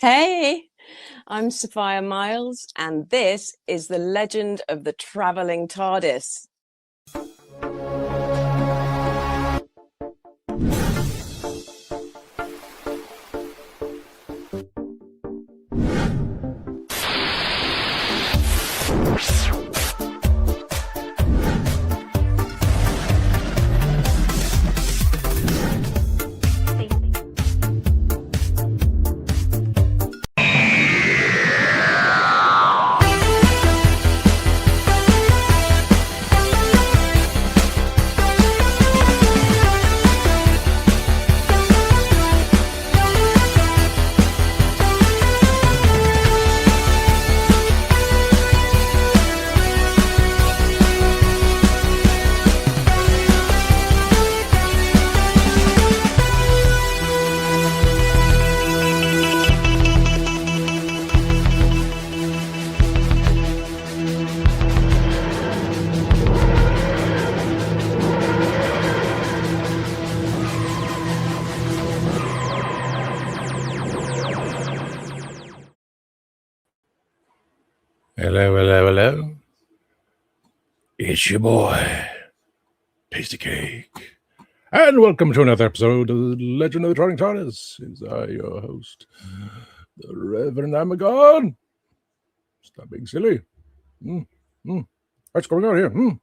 Hey, I'm Sophia Miles, and this is the legend of the travelling TARDIS. Hello. It's your boy, Tasty Cake. And welcome to another episode of The Legend of the Travelling TARDIS. Is I, your host, the Reverend Agyeman. Stop being silly. What's going on here?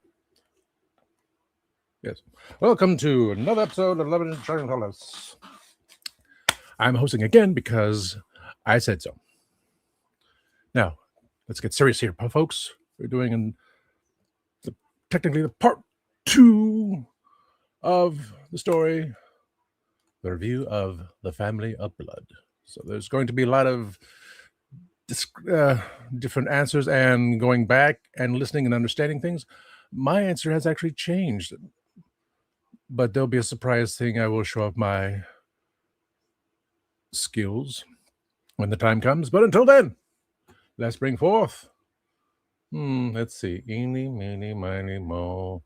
Yes. Welcome to another episode of The Legend of the Travelling TARDIS. I'm hosting again because I said so. Now, let's get serious here, folks. We're doing technically the part 2 of the story, the review of The Family of Blood. So there's going to be a lot of different answers and going back and listening and understanding things. My answer has actually changed, but there'll be a surprise thing. I will show off my skills when the time comes. But until then, let's bring forth. Let's see. Eeny, meeny, miny, mo.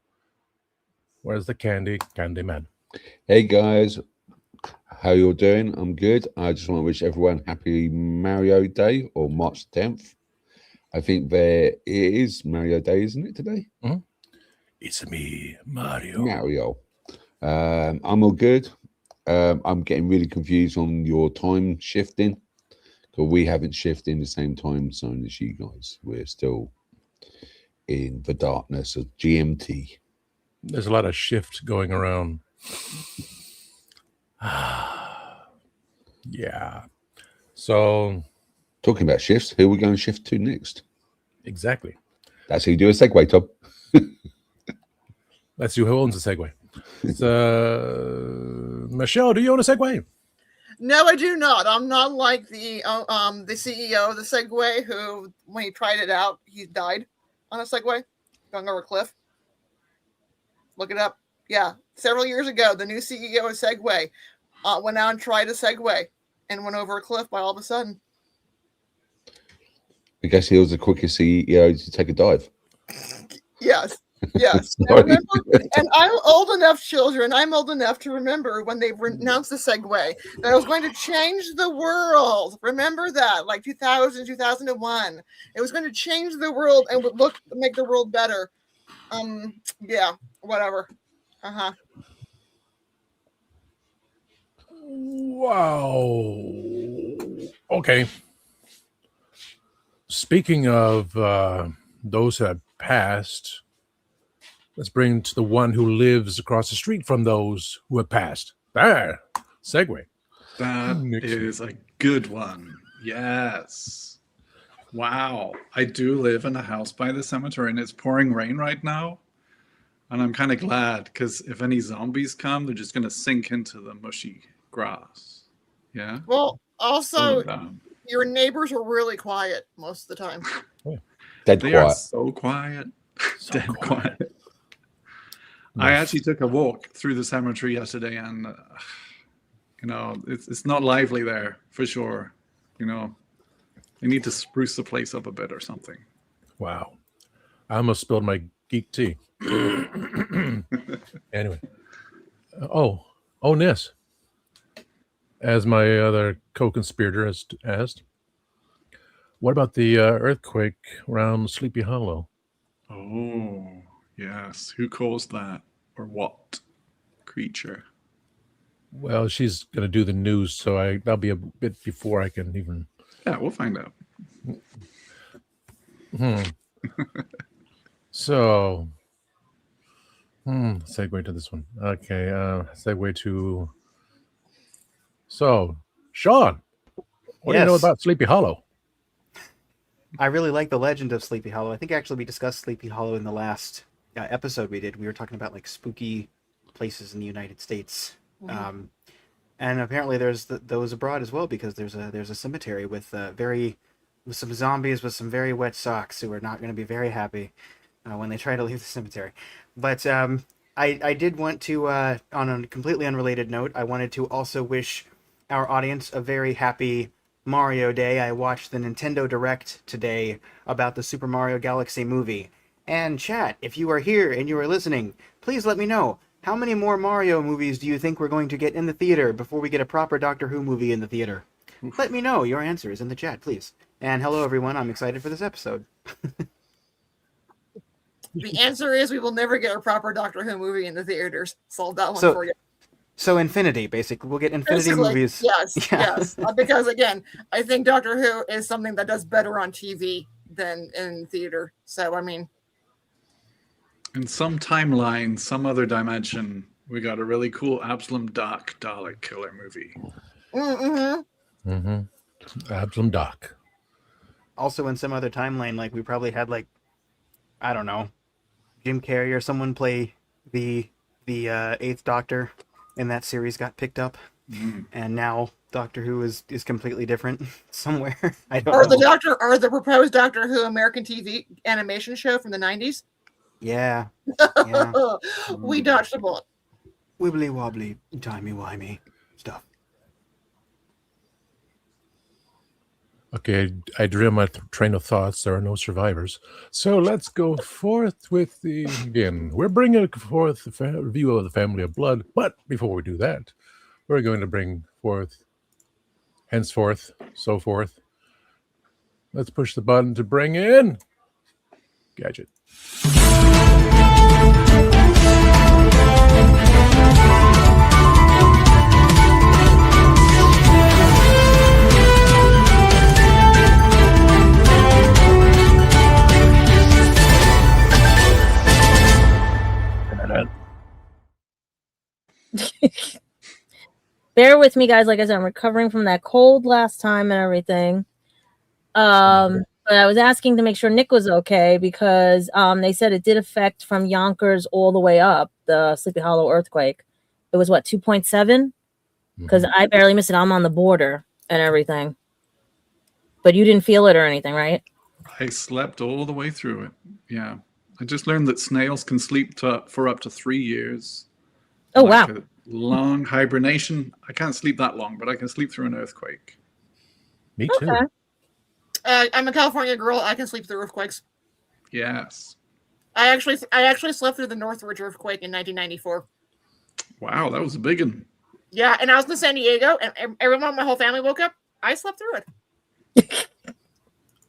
Where's the candy man? Hey guys, how you all doing? I'm good. I just want to wish everyone happy Mario Day or March 10th. I think it is Mario Day, isn't it today? Mm-hmm. It's me, Mario. I'm all good. I'm getting really confused on your time shifting, because we haven't shifted in the same time zone as you guys. We're still in the darkness of GMT. There's a lot of shift going around. Yeah. So, talking about shifts, who are we going to shift to next? Exactly. That's how you do a segue, Tom. Let's see who owns the segue. Michelle, do you own a segue? No, I do not. I'm not like the CEO of the Segway who, when he tried it out, he died on a Segway going over a cliff. Look it up. Yeah, several years ago, the new CEO of Segway went out and tried a Segway and went over a cliff by all of a sudden. I guess he was the quickest CEO to take a dive. Yes. And I'm old enough, children. I'm old enough to remember when they announced the Segway that it was going to change the world. Remember that, like 2000, 2001. It was going to change the world and would make the world better. Yeah, whatever. Wow. Okay. Speaking of those who have passed, let's bring to the one who lives across the street from those who have passed. There, segue. That is a good one. Yes. Wow. I do live in a house by the cemetery, and it's pouring rain right now. And I'm kind of glad, because if any zombies come, they're just going to sink into the mushy grass. Yeah? Well, also, your neighbors are really quiet most of the time. Dead they quiet. Are so quiet. Dead quiet. I actually took a walk through the cemetery yesterday, and it's not lively there for sure. They need to spruce the place up a bit or something. Wow, I almost spilled my geek tea. Anyway, Nis, as my other co-conspirator has asked, what about the earthquake around Sleepy Hollow? Oh, yes. Who caused that? Or what creature? Well, she's going to do the news, so that'll be a bit before I can even... Yeah, we'll find out. So, segue to this one. Okay, segue to... So, Sean, what do you know about Sleepy Hollow? I really like the legend of Sleepy Hollow. I think actually we discussed Sleepy Hollow in the last episode we did. We were talking about like spooky places in the United States. Mm-hmm. And apparently there's those abroad as well, because there's a cemetery with some zombies with some very wet socks who are not going to be very happy when they try to leave the cemetery. But I did want to, on a completely unrelated note, I wanted to also wish our audience a very happy Mario Day. I watched the Nintendo Direct today about the Super Mario Galaxy movie. And chat, if you are here and you are listening, please let me know, how many more Mario movies do you think we're going to get in the theater before we get a proper Doctor Who movie in the theater? Let me know your answers in the chat, please. And hello, everyone. I'm excited for this episode. The answer is we will never get a proper Doctor Who movie in the theaters. Solve that one for you. So Infinity, basically. We'll get Infinity movies. Yes, yes. Because, again, I think Doctor Who is something that does better on TV than in theater. So, I mean... In some timeline, some other dimension, we got a really cool Absalom Doc Dalek killer movie. Mm-hmm. Mm-hmm. Absalom Doc. Also, in some other timeline, like we probably had, like, I don't know, Jim Carrey or someone play the Eighth Doctor, and that series got picked up, and now Doctor Who is completely different somewhere. I don't know. Or the proposed Doctor Who American TV animation show from the 90s. Yeah. We dodged a bullet. Wibbly wobbly, timey wimey stuff. Okay, I derailed my train of thoughts. There are no survivors. So let's go forth with again. We're bringing forth the review of the Family of Blood. But before we do that, we're going to bring forth, henceforth, so forth. Let's push the button to bring in Gadget. Bear with me, guys. Like I said, I'm recovering from that cold last time and everything. But I was asking to make sure Nick was okay, because they said it did affect from Yonkers all the way up, the Sleepy Hollow earthquake. It was what, 2.7? Because I barely missed it. I'm on the border and everything. But you didn't feel it or anything, right? I slept all the way through it. Yeah. I just learned that snails can sleep for up to 3 years. Oh, wow. A long hibernation. I can't sleep that long, but I can sleep through an earthquake. Me too. Okay. I'm a California girl. I can sleep through earthquakes. Yes. I actually slept through the Northridge earthquake in 1994. Wow, that was a big one. Yeah, and I was in San Diego, and everyone, my whole family woke up. I slept through it.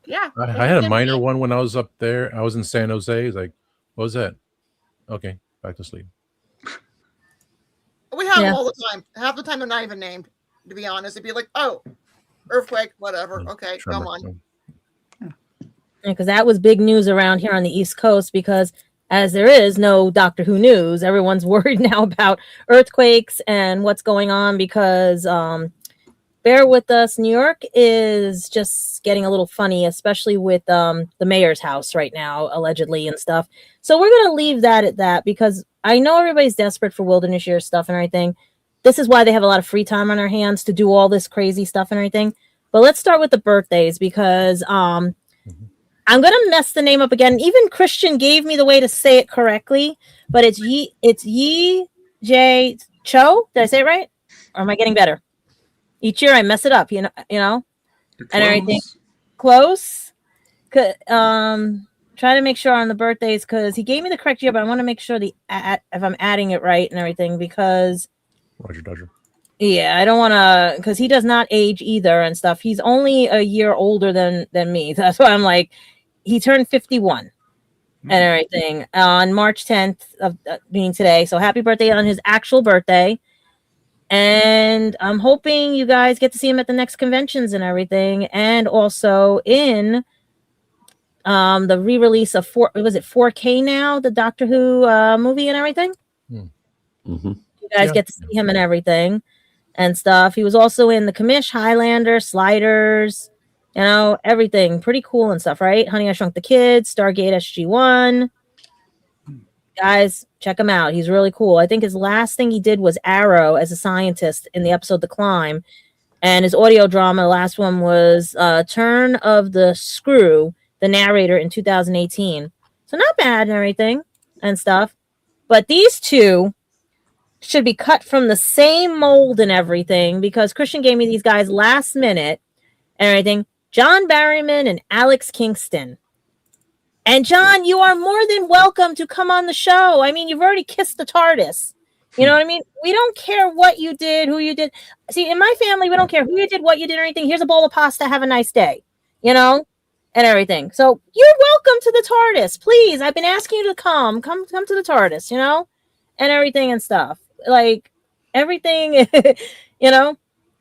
Yeah. I had a minor one when I was up there. I was in San Jose. It's like, what was that? Okay, back to sleep. We have them all the time. Half the time they're not even named, to be honest. It'd be like, oh, earthquake, whatever. Okay, come on. Because that was big news around here on the East Coast, because as there is no Doctor Who news, everyone's worried now about earthquakes and what's going on, because bear with us, New York is just getting a little funny, especially with the mayor's house right now, allegedly, and stuff. So we're going to leave that at that, because I know everybody's desperate for Wilderness Year stuff and everything. This is why they have a lot of free time on their hands to do all this crazy stuff and everything. But let's start with the birthdays, because I'm going to mess the name up again. Even Christian gave me the way to say it correctly, but it's Yi J Cho. Did I say it right? Or am I getting better? Each year I mess it up, you know, and everything. Close. Try to make sure on the birthdays, because he gave me the correct year, but I want to make sure if I'm adding it right and everything, because Roger Dodger. Yeah, I don't want to, because he does not age either and stuff. He's only a year older than me. That's why I'm like, he turned 51 and everything on March 10th of being today. So happy birthday on his actual birthday. And I'm hoping you guys get to see him at the next conventions and everything, and also in the re-release of 4K now, the Doctor Who movie and everything. Mm-hmm. You guys get to see him and everything and stuff. He was also in the Commish, Highlander, Sliders, you know, everything pretty cool and stuff, right? Honey, I Shrunk the Kids, Stargate SG-1. Guys, check him out. He's really cool. I think his last thing he did was Arrow as a scientist in the episode The Climb. And his audio drama, the last one was Turn of the Screw, the narrator in 2018. So not bad and everything and stuff. But these two should be cut from the same mold and everything, because Christian gave me these guys last minute and everything. John Barrowman and Alex Kingston. And John, you are more than welcome to come on the show. I mean, you've already kissed the TARDIS. You know what I mean? We don't care what you did, who you did. See, in my family, we don't care who you did, what you did, or anything. Here's a bowl of pasta. Have a nice day. You know? And everything. So you're welcome to the TARDIS. Please. I've been asking you to come. Come to the TARDIS, you know? And everything and stuff. Like, everything, you know?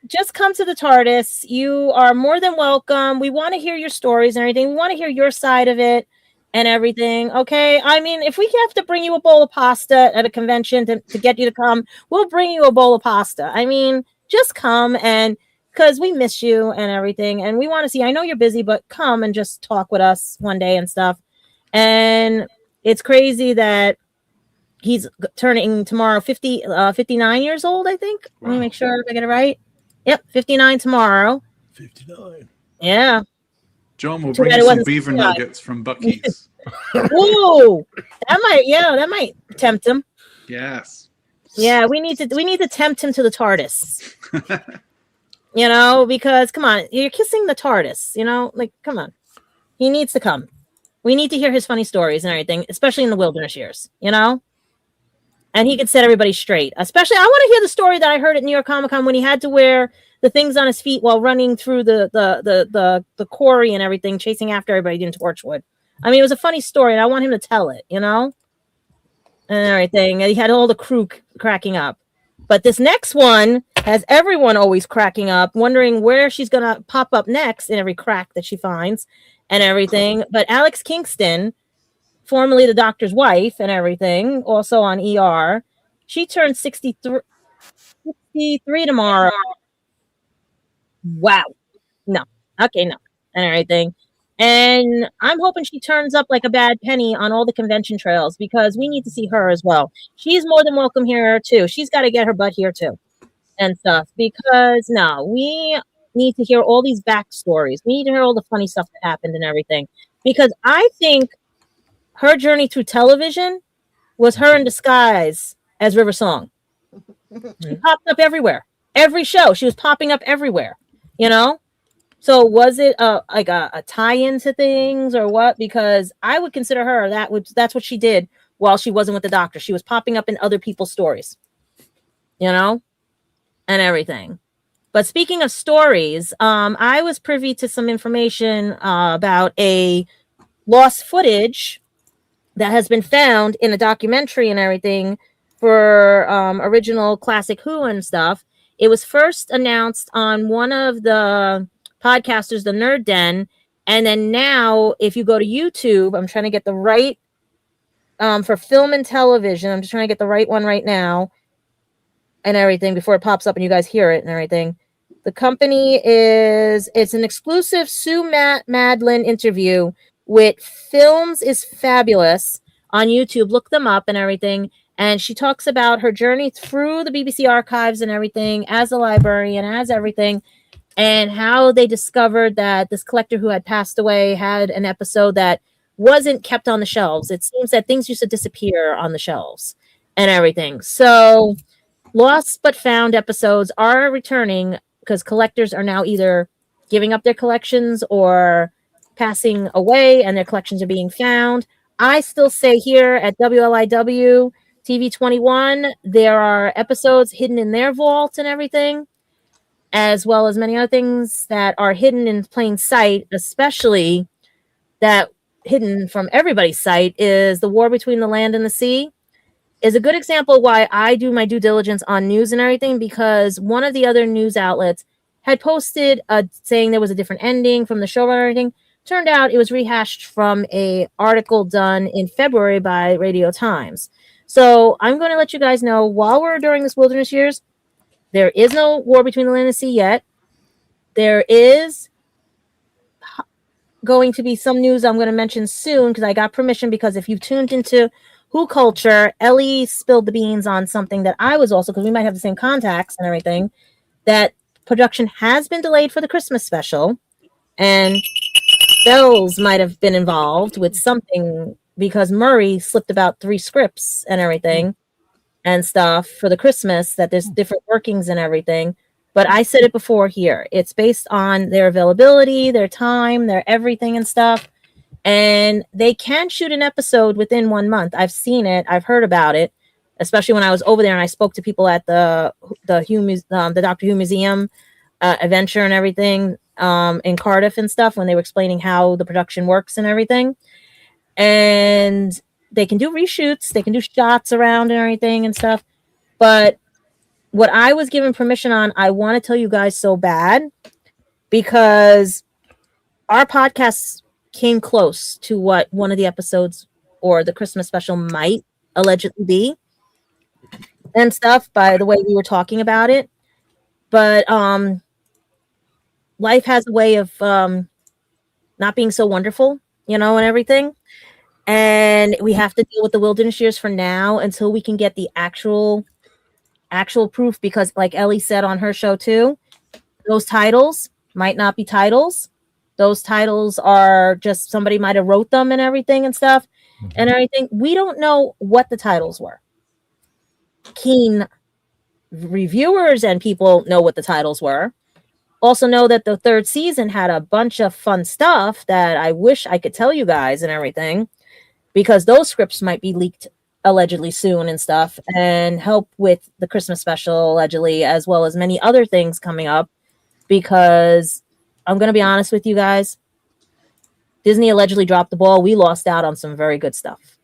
Just come to the TARDIS. You are more than welcome. We want to hear your stories and everything. We want to hear your side of it. And everything, okay? I mean, if we have to bring you a bowl of pasta at a convention to get you to come, we'll bring you a bowl of pasta. I mean, just come, and because we miss you and everything, and we want to see. I know you're busy, but come and just talk with us one day and stuff. And it's crazy that he's turning tomorrow 59 years old, I think. Wow. Let me make sure I get it right. Yep, 59 tomorrow. 59. Yeah. John will bring you some beaver nuggets from Buc-ee's. Ooh, that might tempt him. Yes. Yeah, we need to tempt him to the TARDIS. You know, because come on, you're kissing the TARDIS. You know, like come on, he needs to come. We need to hear his funny stories and everything, especially in the wilderness years. You know, and he could set everybody straight. Especially, I want to hear the story that I heard at New York Comic Con when he had to wear the things on his feet while running through the quarry and everything, chasing after everybody in Torchwood. I mean, it was a funny story, and I want him to tell it, you know, and everything. And he had all the crew cracking up. But this next one has everyone always cracking up, wondering where she's gonna pop up next in every crack that she finds and everything. But Alex Kingston, formerly the Doctor's wife and everything, also on ER, she turned 63 tomorrow. Wow. No. Okay, no. And everything. And I'm hoping she turns up like a bad penny on all the convention trails, because we need to see her as well. She's more than welcome here too. She's got to get her butt here too and stuff, because no, we need to hear all these backstories. We need to hear all the funny stuff that happened and everything, because I think her journey through television was her in disguise as River Song. She popped up everywhere. Every show, she was popping up everywhere. You know, so was it like a tie-in to things or what? Because I would consider her that's what she did while she wasn't with the Doctor. She was popping up in other people's stories, you know, and everything. But speaking of stories, I was privy to some information about a lost footage that has been found in a documentary and everything for original classic Who and stuff. It was first announced on one of the podcasters, the Nerd Den, and then now, if you go to YouTube, I'm trying to get the right for film and television. I'm just trying to get the right one right now, and everything before it pops up and you guys hear it and everything. The company it's an exclusive Sue Madlin interview with Films is Fabulous on YouTube. Look them up and everything. And she talks about her journey through the BBC archives and everything as a librarian, as everything, and how they discovered that this collector who had passed away had an episode that wasn't kept on the shelves. It seems that things used to disappear on the shelves and everything. So lost but found episodes are returning, because collectors are now either giving up their collections or passing away and their collections are being found. I still say here at WLIW, TV 21, there are episodes hidden in their vault and everything, as well as many other things that are hidden in plain sight, especially that hidden from everybody's sight is the war between the land and the sea. Is a good example why I do my due diligence on news and everything, because one of the other news outlets had posted saying there was a different ending from the show and everything. Turned out it was rehashed from a article done in February by Radio Times. So I'm going to let you guys know, while we're during this wilderness years, there is no war between the land and the sea yet. There is going to be some news I'm going to mention soon, because I got permission, because if you've tuned into Who Culture, Ellie spilled the beans on something that I was also, because we might have the same contacts and everything, that production has been delayed for the Christmas special, and Bells might have been involved with something, because Murray slipped about 3 scripts and everything and stuff for the Christmas, that there's different workings and everything. But I said it before here. It's based on their availability, their time, their everything and stuff. And they can shoot an episode within 1 month. I've seen it. I've heard about it, especially when I was over there and I spoke to people at the Doctor Who Museum adventure and everything in Cardiff and stuff, when they were explaining how the production works and everything. And they can do reshoots. They can do shots around and everything and stuff. But what I was given permission on, I want to tell you guys so bad, because our podcast came close to what one of the episodes or the Christmas special might allegedly be and stuff, by the way we were talking about it. But life has a way of not being so wonderful, and everything. And we have to deal with the wilderness years for now until we can get the actual proof, because like Ellie said on her show too, those titles might not be titles. Those titles are just, somebody might have wrote them and everything and stuff and everything. We don't know what the titles were. Keen reviewers and people know what the titles were. Also know that the 3rd season had a bunch of fun stuff that I wish I could tell you guys and everything, because those scripts might be leaked allegedly soon and stuff, and help with the Christmas special allegedly, as well as many other things coming up. Because I'm going to be honest with you guys, Disney allegedly dropped the ball. We lost out on some very good stuff.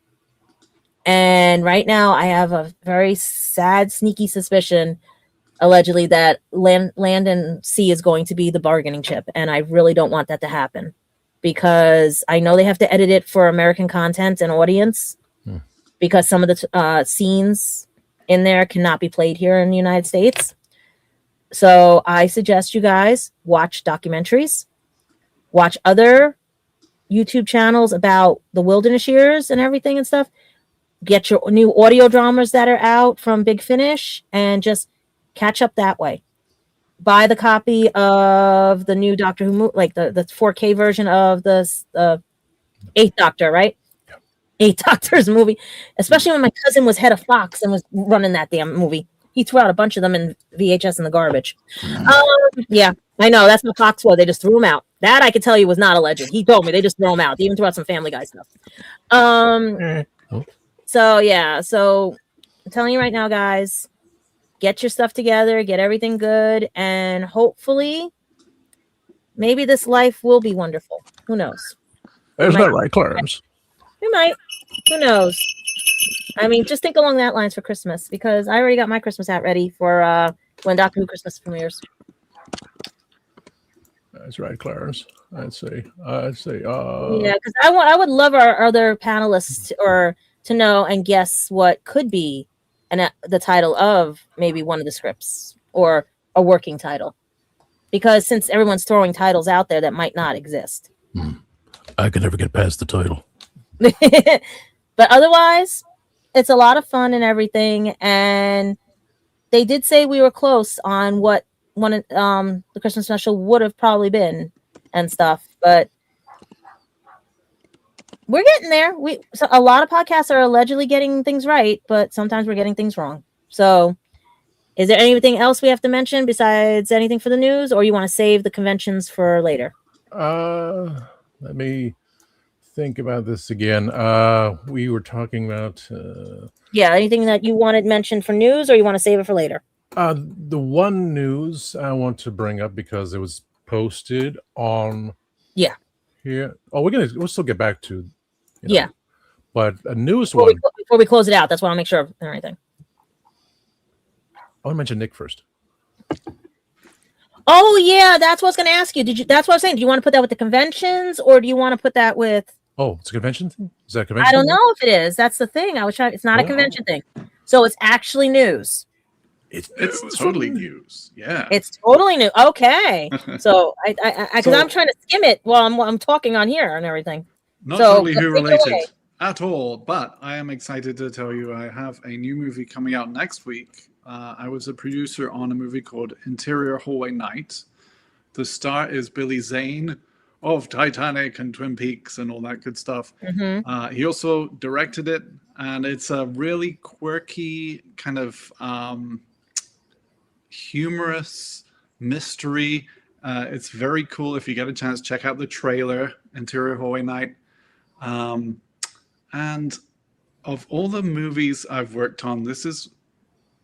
And right now I have a very sad, sneaky suspicion, allegedly, that land and sea is going to be the bargaining chip. And I really don't want that to happen, because I know they have to edit it for American content and audience, because some of the scenes in there cannot be played here in the United States. So I suggest you guys watch documentaries, watch other YouTube channels about the wilderness years and everything and stuff. Get your new audio dramas that are out from Big Finish and just catch up that way. Buy the copy of the new Doctor Who, like the 4K version of the 8th Doctor, right? 8th Doctor's movie, especially when my cousin was head of Fox and was running that damn movie. He threw out a bunch of them in VHS in the garbage. Yeah, I know. That's what Fox was. They just threw them out. That I could tell you was not alleged. He told me they just threw them out. They even threw out some Family Guy stuff. So, yeah. So I'm telling you right now, guys, get your stuff together. Get everything good. And hopefully, maybe this life will be wonderful. Who knows? Isn't that right, Clarence? We might. Who knows? I mean, just think along that lines for Christmas, because I already got my Christmas hat ready for when Doctor Who Christmas premieres. That's right, Clarence. I'd say. Yeah, because I would love our other panelists to know and guess what could be the title of maybe one of the scripts, or a working title, because since everyone's throwing titles out there that might not exist. I could never get past the title. But otherwise, it's a lot of fun and everything. And they did say we were close on what one of the Christmas special would have probably been and stuff. But we're getting there. So a lot of podcasts are allegedly getting things right, but sometimes we're getting things wrong. So is there anything else we have to mention besides anything for the news, or you want to save the conventions for later? Let me think about this again. We were talking about Yeah, anything that you wanted mentioned for news, or you want to save it for later? the one news I want to bring up because it was posted on here. Oh, we'll still get back to but a news Before one. before we close it out, that's why I'll make sure of everything. I want to mention Nick first. Oh yeah, that's what I was going to ask you. That's what I was saying. Do you want to put that with the conventions, or do you want to put that with? Oh, it's a convention thing. Is that a convention? I don't know if it is. That's the thing. I was trying. It's not a convention thing, so it's actually news. It's totally news. Yeah, It's totally new. Okay, so because I'm trying to skim it while I'm talking on here and everything. Not So, totally take Who it related away. at all, but I am excited to tell you I have a new movie coming out next week. I was a producer on a movie called Interior Hallway Night. The star is Billy Zane of Titanic and Twin Peaks and all that good stuff. Mm-hmm. He also directed it, and it's a really quirky kind of humorous mystery. It's very cool. If you get a chance, check out the trailer, Interior Hallway Night. And of all the movies I've worked on, this is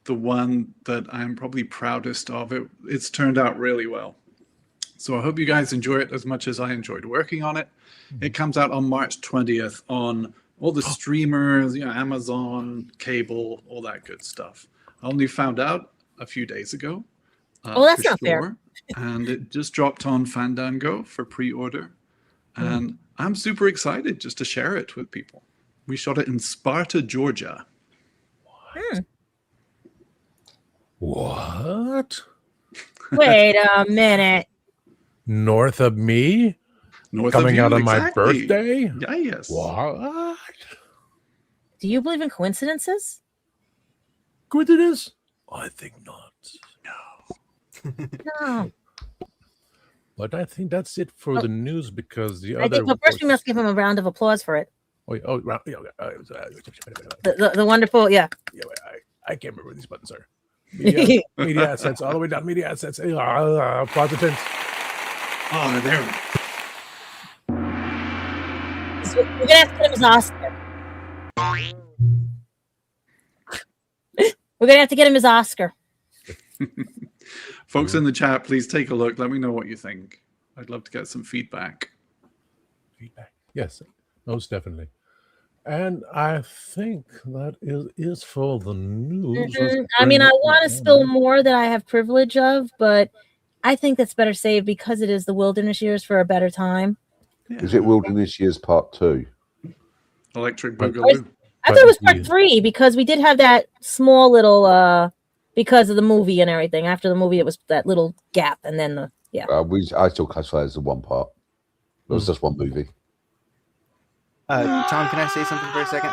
the one that I'm probably proudest of. It's turned out really well. So I hope you guys enjoy it as much as I enjoyed working on it. It comes out on March 20th on all the streamers, Amazon, cable, all that good stuff. I only found out a few days ago. That's not fair. And it just dropped on Fandango for pre-order. And I'm super excited just to share it with people. We shot it in Sparta, Georgia. What? Wait a minute. North of me? Coming out on my birthday? Yeah, yes. What? Do you believe in coincidences? Coincidence? I think not. No. But I think that's it for the news because the I other. think, but first we must give him a round of applause for it. The wonderful, I can't remember these buttons are. Media assets, all the way down. Media assets. Positive. Oh, there we go. So we're gonna have to get him his Oscar. We're gonna have to get him his Oscar. Folks in the chat, please take a look. Let me know what you think. I'd love to get some feedback. Yes, most definitely. And I think that is for the news. I mean, I want to spill more that I have privilege of, but I think that's better saved because it is the Wilderness Years for a better time. Yeah. Is it Wilderness Years Part 2? Electric Boogaloo. I thought it was part 3 because we did have that small little because of the movie and everything. After the movie, it was that little gap, and then I still classify it as the one part. It was just one movie. Tom, can I say something for a second?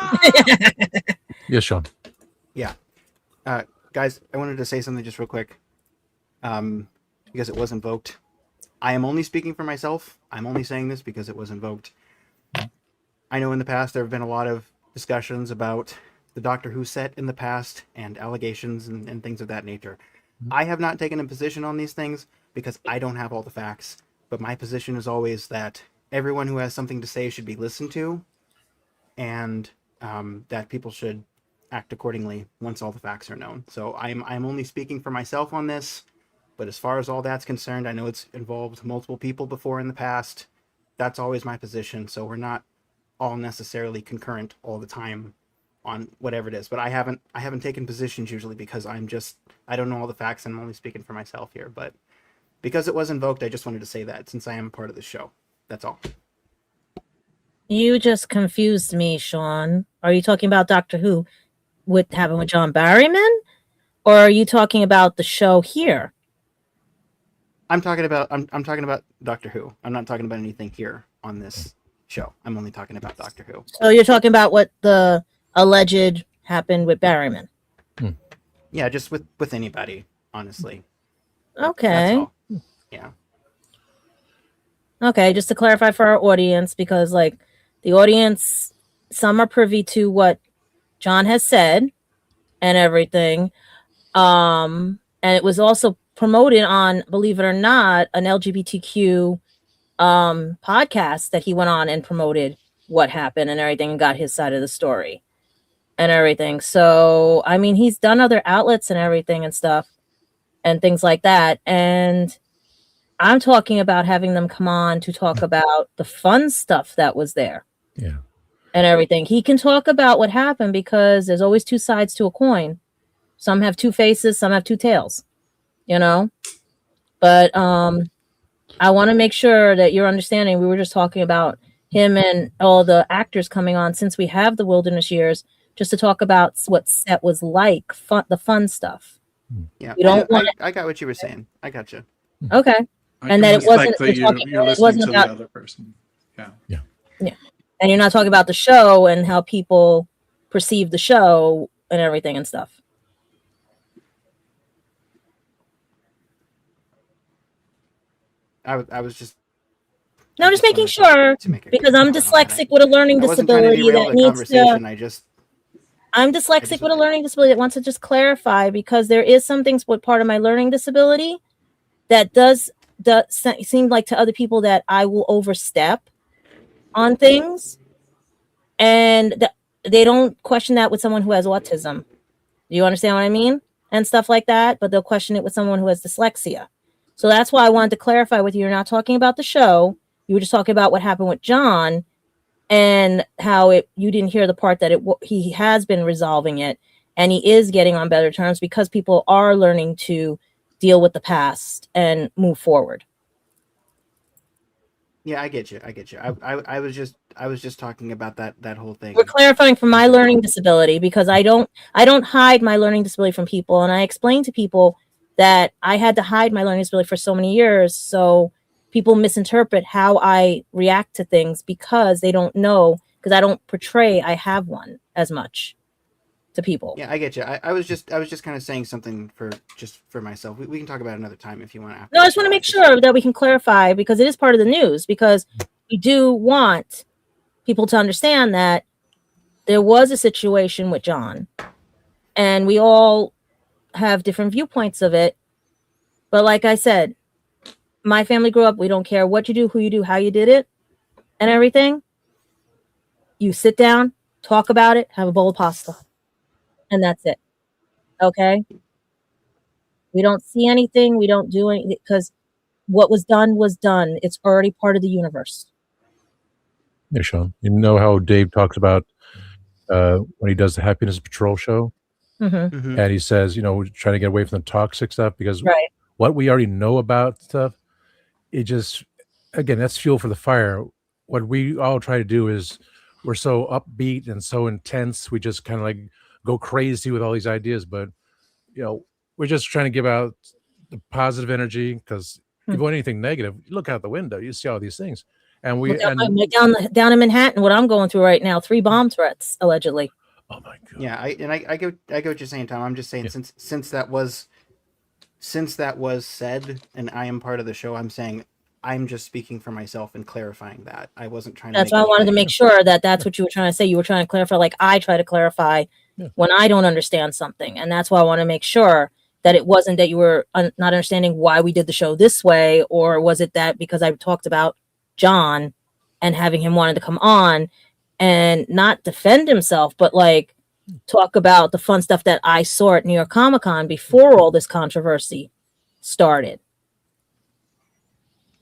Yes, Sean. Yeah. Guys, I wanted to say something just real quick. Because it was invoked. I am only speaking for myself. I'm only saying this because it was invoked. I know in the past there have been a lot of discussions about the Doctor Who set in the past and allegations and things of that nature. I have not taken a position on these things because I don't have all the facts. But my position is always that everyone who has something to say should be listened to, and that people should act accordingly once all the facts are known. So I'm only speaking for myself on this, but as far as all that's concerned, I know it's involved multiple people before in the past. That's always my position. So we're not all necessarily concurrent all the time on whatever it is. But I haven't taken positions usually because I don't know all the facts, and I'm only speaking for myself here. But because it was invoked, I just wanted to say that since I am part of the show. That's all. You just confused me, Sean. Are you talking about Doctor Who with John Barryman, or are you talking about the show here? I'm talking about Doctor Who. I'm not talking about anything here on this show. I'm only talking about Doctor Who. So you're talking about what the alleged happened with Barryman. Yeah, just with anybody, honestly. Okay. That's all. Yeah. Okay, just to clarify for our audience, because like the audience, some are privy to what John has said and everything. And it was also promoted on, believe it or not, an LGBTQ podcast that he went on and promoted what happened and everything and got his side of the story and everything. So, I mean, he's done other outlets and everything and stuff and things like that. And I'm talking about having them come on to talk about the fun stuff that was there. Yeah. And everything. He can talk about what happened because there's always two sides to a coin. Some have two faces, some have two tails, you know? But I want to make sure that you're understanding. We were just talking about him and all the actors coming on since we have the Wilderness Years, just to talk about what set was like, the fun stuff. Yeah, You don't want I got what you were saying. I got you. Okay. I And can that it wasn't respect that you're it listening wasn't to about the other person. Yeah. Yeah. And you're not talking about the show and how people perceive the show and everything and stuff. I was just. No, I just just making wanted sure to make a because I'm comment on that. dyslexic with a learning I wasn't trying to disability derail that the needs conversation. to. I'm dyslexic with a learning disability that wants to just clarify because there is some things with part of my learning disability that does seem like to other people that I will overstep on things, and they don't question that with someone who has autism. Do you understand what I mean? And stuff like that, but they'll question it with someone who has dyslexia. So that's why I wanted to clarify with you. You're not talking about the show. You were just talking about what happened with John and how you didn't hear the part that he has been resolving it and he is getting on better terms because people are learning to deal with the past and move forward. Yeah, I get you. I was just talking about that whole thing. We're clarifying for my learning disability because I don't hide my learning disability from people, and I explain to people that I had to hide my learning disability for so many years, so people misinterpret how I react to things because they don't know, because I don't portray I have one as much to people. Yeah, I get you. I was just kind of saying something for myself. We can talk about it another time if you want. No, I just want to make sure that we can clarify because it is part of the news, because we do want people to understand that there was a situation with John and we all have different viewpoints of it. But like I said, my family grew up, we don't care what you do, who you do, how you did it and everything. You sit down, talk about it, have a bowl of pasta. And that's it. Okay? We don't see anything. We don't do anything because what was done was done. It's already part of the universe. Yeah, Sean. You know how Dave talks about when he does the Happiness Patrol show? Mm-hmm. Mm-hmm. And he says, trying to get away from the toxic stuff because Right. what we already know about stuff, it just, again, that's fuel for the fire. What we all try to do is we're so upbeat and so intense. We just kind of like go crazy with all these ideas, but we're just trying to give out the positive energy because if you want anything negative, you look out the window, you see all these things. And down in Manhattan, what I'm going through right now, 3 bomb threats allegedly. Oh my God. Yeah, I get what you're saying, Tom. I'm just saying since that was said and I am part of the show, I'm saying I'm just speaking for myself and clarifying that. I wasn't trying to. That's why I wanted to make sure that that's what you were trying to say. You were trying to clarify, like I try to clarify when I don't understand something. And that's why I want to make sure that it wasn't that you were not understanding why we did the show this way, or was it that because I talked about John and having him wanted to come on and not defend himself, but like talk about the fun stuff that I saw at New York Comic Con before all this controversy started.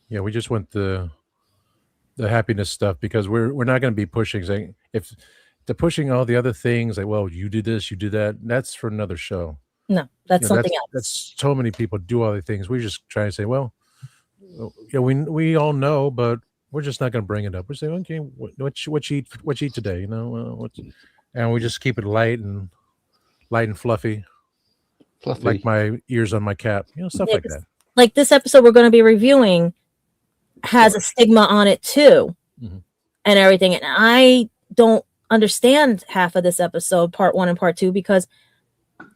Yeah, we just want the happiness stuff because we're not going to be pushing. Saying if they're pushing all the other things, like, well, you did this, you did that. That's for another show. No, that's something else. That's so many people do all the things. We're just trying to say, well, we all know, but we're just not going to bring it up. We're saying, okay, what you eat today? And we just keep it light and fluffy. Like my ears on my cap, stuff like that. Like this episode we're going to be reviewing has a stigma on it too, and everything. And I don't understand half of this episode, part 1 and part 2, because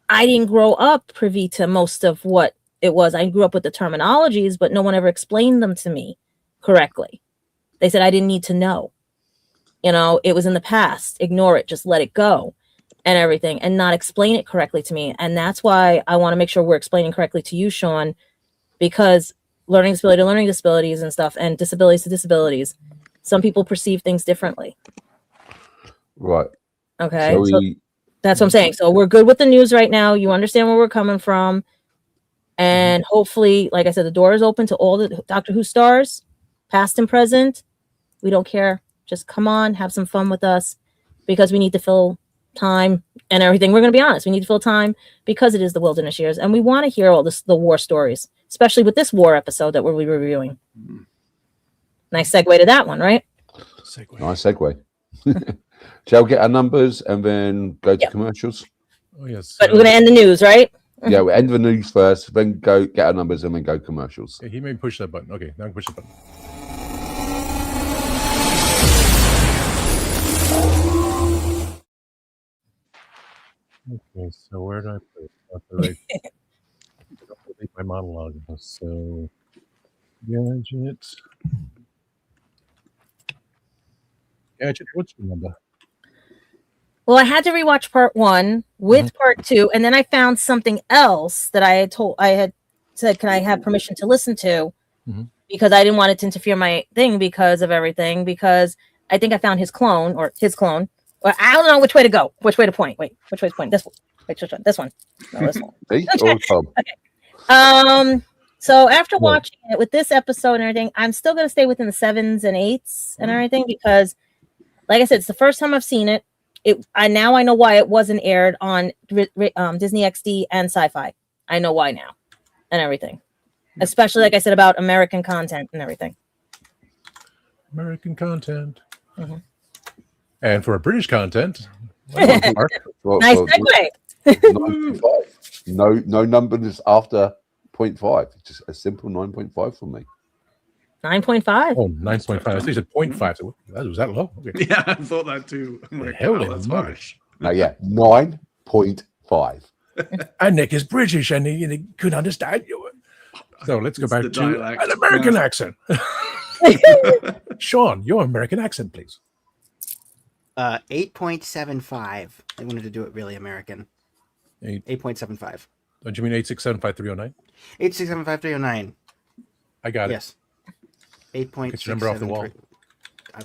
I didn't grow up privy to most of what it was. I grew up with the terminologies, but no one ever explained them to me correctly. They said I didn't need to know. It was in the past. Ignore it. Just let it go and everything, and not explain it correctly to me. And that's why I want to make sure we're explaining correctly to you, Sean, because learning disability to learning disabilities and stuff, and disabilities to disabilities, some people perceive things differently. Right. Okay. So So that's what I'm saying. So we're good with the news right now. You understand where we're coming from. And hopefully, like I said, the door is open to all the Doctor Who stars, past and present. We don't care. Just come on, have some fun with us, because we need to fill time and everything. We're going to be honest. We need to fill time because it is the Wilderness Years, and we want to hear all the war stories, especially with this war episode that we're reviewing. Nice segue to that one, right? Nice segue. Shall we get our numbers and then go to commercials? Oh, yes. But we're going to end the news, right? Yeah, we'll end the news first, then go get our numbers and then go commercials. Yeah, he may push that button. Okay, now I can push the button. Okay, so where do I put it? Right. My monologue. So, Gadget. Gadget, what's your number? Well, I had to rewatch part 1 with part 2, and then I found something else that I had said, can I have permission to listen to? Because I didn't want it to interfere my thing because of everything, because I think I found his clone. Or I don't know which way to go, which way to point. Wait, which way to point? This one. Wait, which one? This one. No, this one. Okay. So after watching it with this episode and everything, I'm still going to stay within the 7s and 8s and everything, because, like I said, it's the first time I've seen it. I know why it wasn't aired on Disney XD and Sci-Fi. I know why now, and everything, especially like I said about American content and everything. American content, and for a British content, nice segue. 9.5. No numbers after 0.5. Just a simple 9.5 for me. 9.5. Oh, 9.5. I think you said 0.5. So was that low? Okay. Yeah, I thought that too. That's harsh. No, yeah, 9.5. And Nick is British, and he could understand you. So let's go back to an American accent. Sean, your American accent, please. 8.75. I wanted to do it really American. 8.75. Don't you mean 8675309? 8675309. I got it. Yes. 8.6. Get your number off the wall. I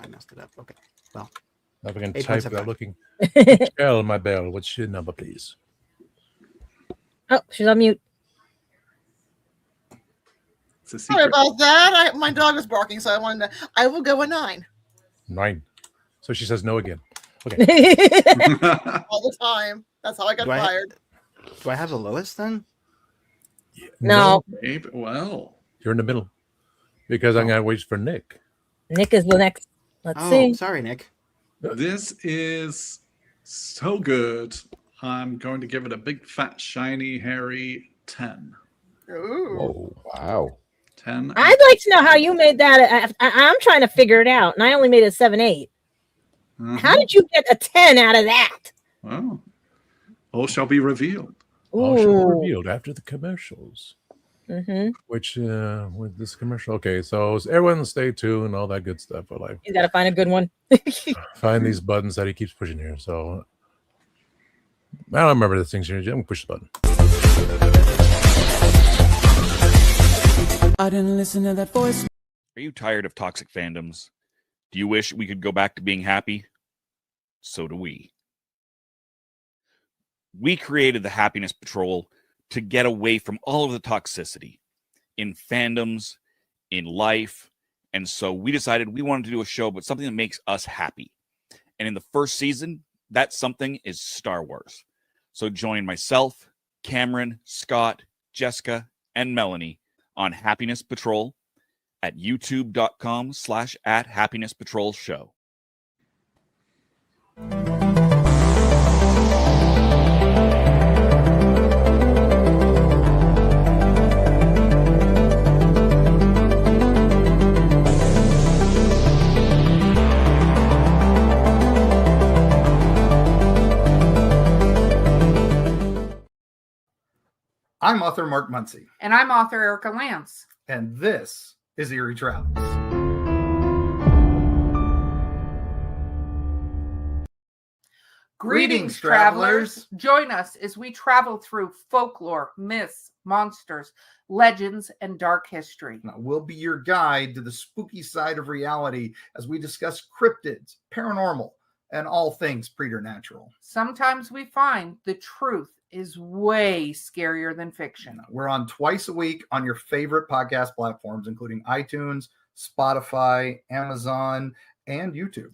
messed it up. Okay. Well. Now we can type without looking. Tell my bell. What's your number, please? Oh, she's on mute. Sorry about that. My dog was barking, so I will go a 9. 9. So she says no again. Okay. All the time. That's how I got fired. Do I have the lowest then? No. Maybe, well, you're in the middle, because I'm gonna wait for Nick. Nick is the next. Let's see. Sorry, Nick. This is so good. I'm going to give it a big, fat, shiny, hairy 10. Ooh. Oh, wow. 10. I'd like to know how you made that. I'm trying to figure it out, and I only made a 7.8. How did you get a 10 out of that? Well, all shall be revealed. All shall be revealed after the commercials. Which with this commercial, okay, so everyone stay tuned, all that good stuff. But You gotta find a good one. Find these buttons that he keeps pushing here. So I don't remember the things here. I'm gonna push the button. I didn't listen to that voice. Are you tired of toxic fandoms? Do you wish we could go back to being happy? So do we. We created the Happiness Patrol to get away from all of the toxicity in fandoms, in life. And so we decided we wanted to do a show, but something that makes us happy. And in the first season, that something is Star Wars. So join myself, Cameron, Scott, Jessica, and Melanie on Happiness Patrol at youtube.com/@happinesspatrolshow. I'm author Mark Muncy. And I'm author Erica Lance. And this is Eerie Travels. Greetings, travelers. Join us as we travel through folklore, myths, monsters, legends, and dark history. Now, we'll be your guide to the spooky side of reality as we discuss cryptids, paranormal, and all things preternatural. Sometimes we find the truth is way scarier than fiction. We're on twice a week on your favorite podcast platforms, including iTunes, Spotify, Amazon, and YouTube.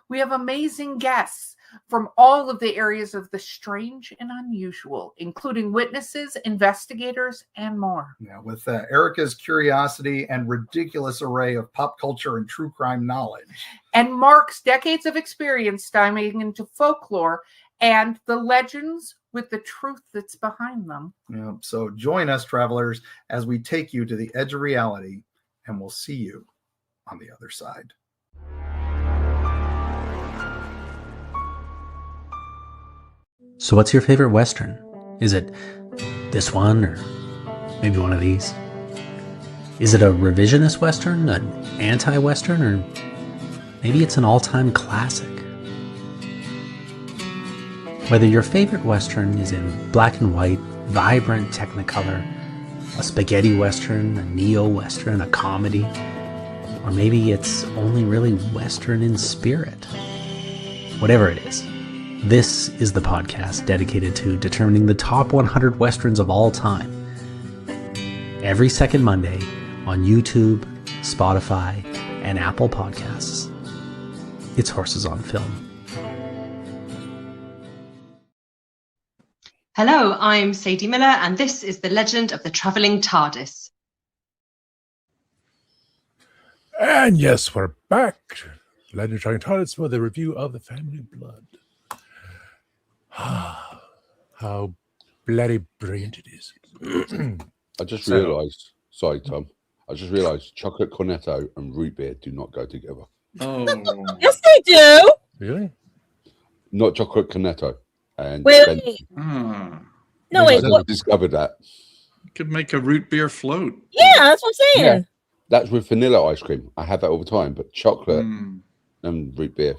We have amazing guests from all of the areas of the strange and unusual, including witnesses, investigators, and more. Now, with Erica's curiosity and ridiculous array of pop culture and true crime knowledge. And Mark's decades of experience diving into folklore and the legends with the truth that's behind them. Yeah, so join us, travelers, as we take you to the edge of reality, and we'll see you on the other side. So what's your favorite Western? Is it this one or maybe one of these? Is it a revisionist Western, an anti-Western, or maybe it's an all-time classic? Whether your favorite Western is in black and white, vibrant Technicolor, a spaghetti Western, a neo-Western, a comedy, or maybe it's only really Western in spirit. Whatever it is, this is the podcast dedicated to determining the top 100 Westerns of all time. Every second Monday on YouTube, Spotify, and Apple Podcasts. It's Horses on Film. Hello, I'm Sadie Miller, and this is The Legend of the Travelling TARDIS. And yes, we're back. Legend of the Travelling TARDIS for the review of The Family Blood. How bloody brilliant it is. I just realised, sorry, Tom, I just realised chocolate cornetto and root beer do not go together. Oh. Yes, they do. Really? Not chocolate cornetto. And Wait. No, wait. I discovered that. You could make a root beer float. Yeah, that's what I'm saying. Yeah, that's with vanilla ice cream. I have that all the time, but chocolate and root beer,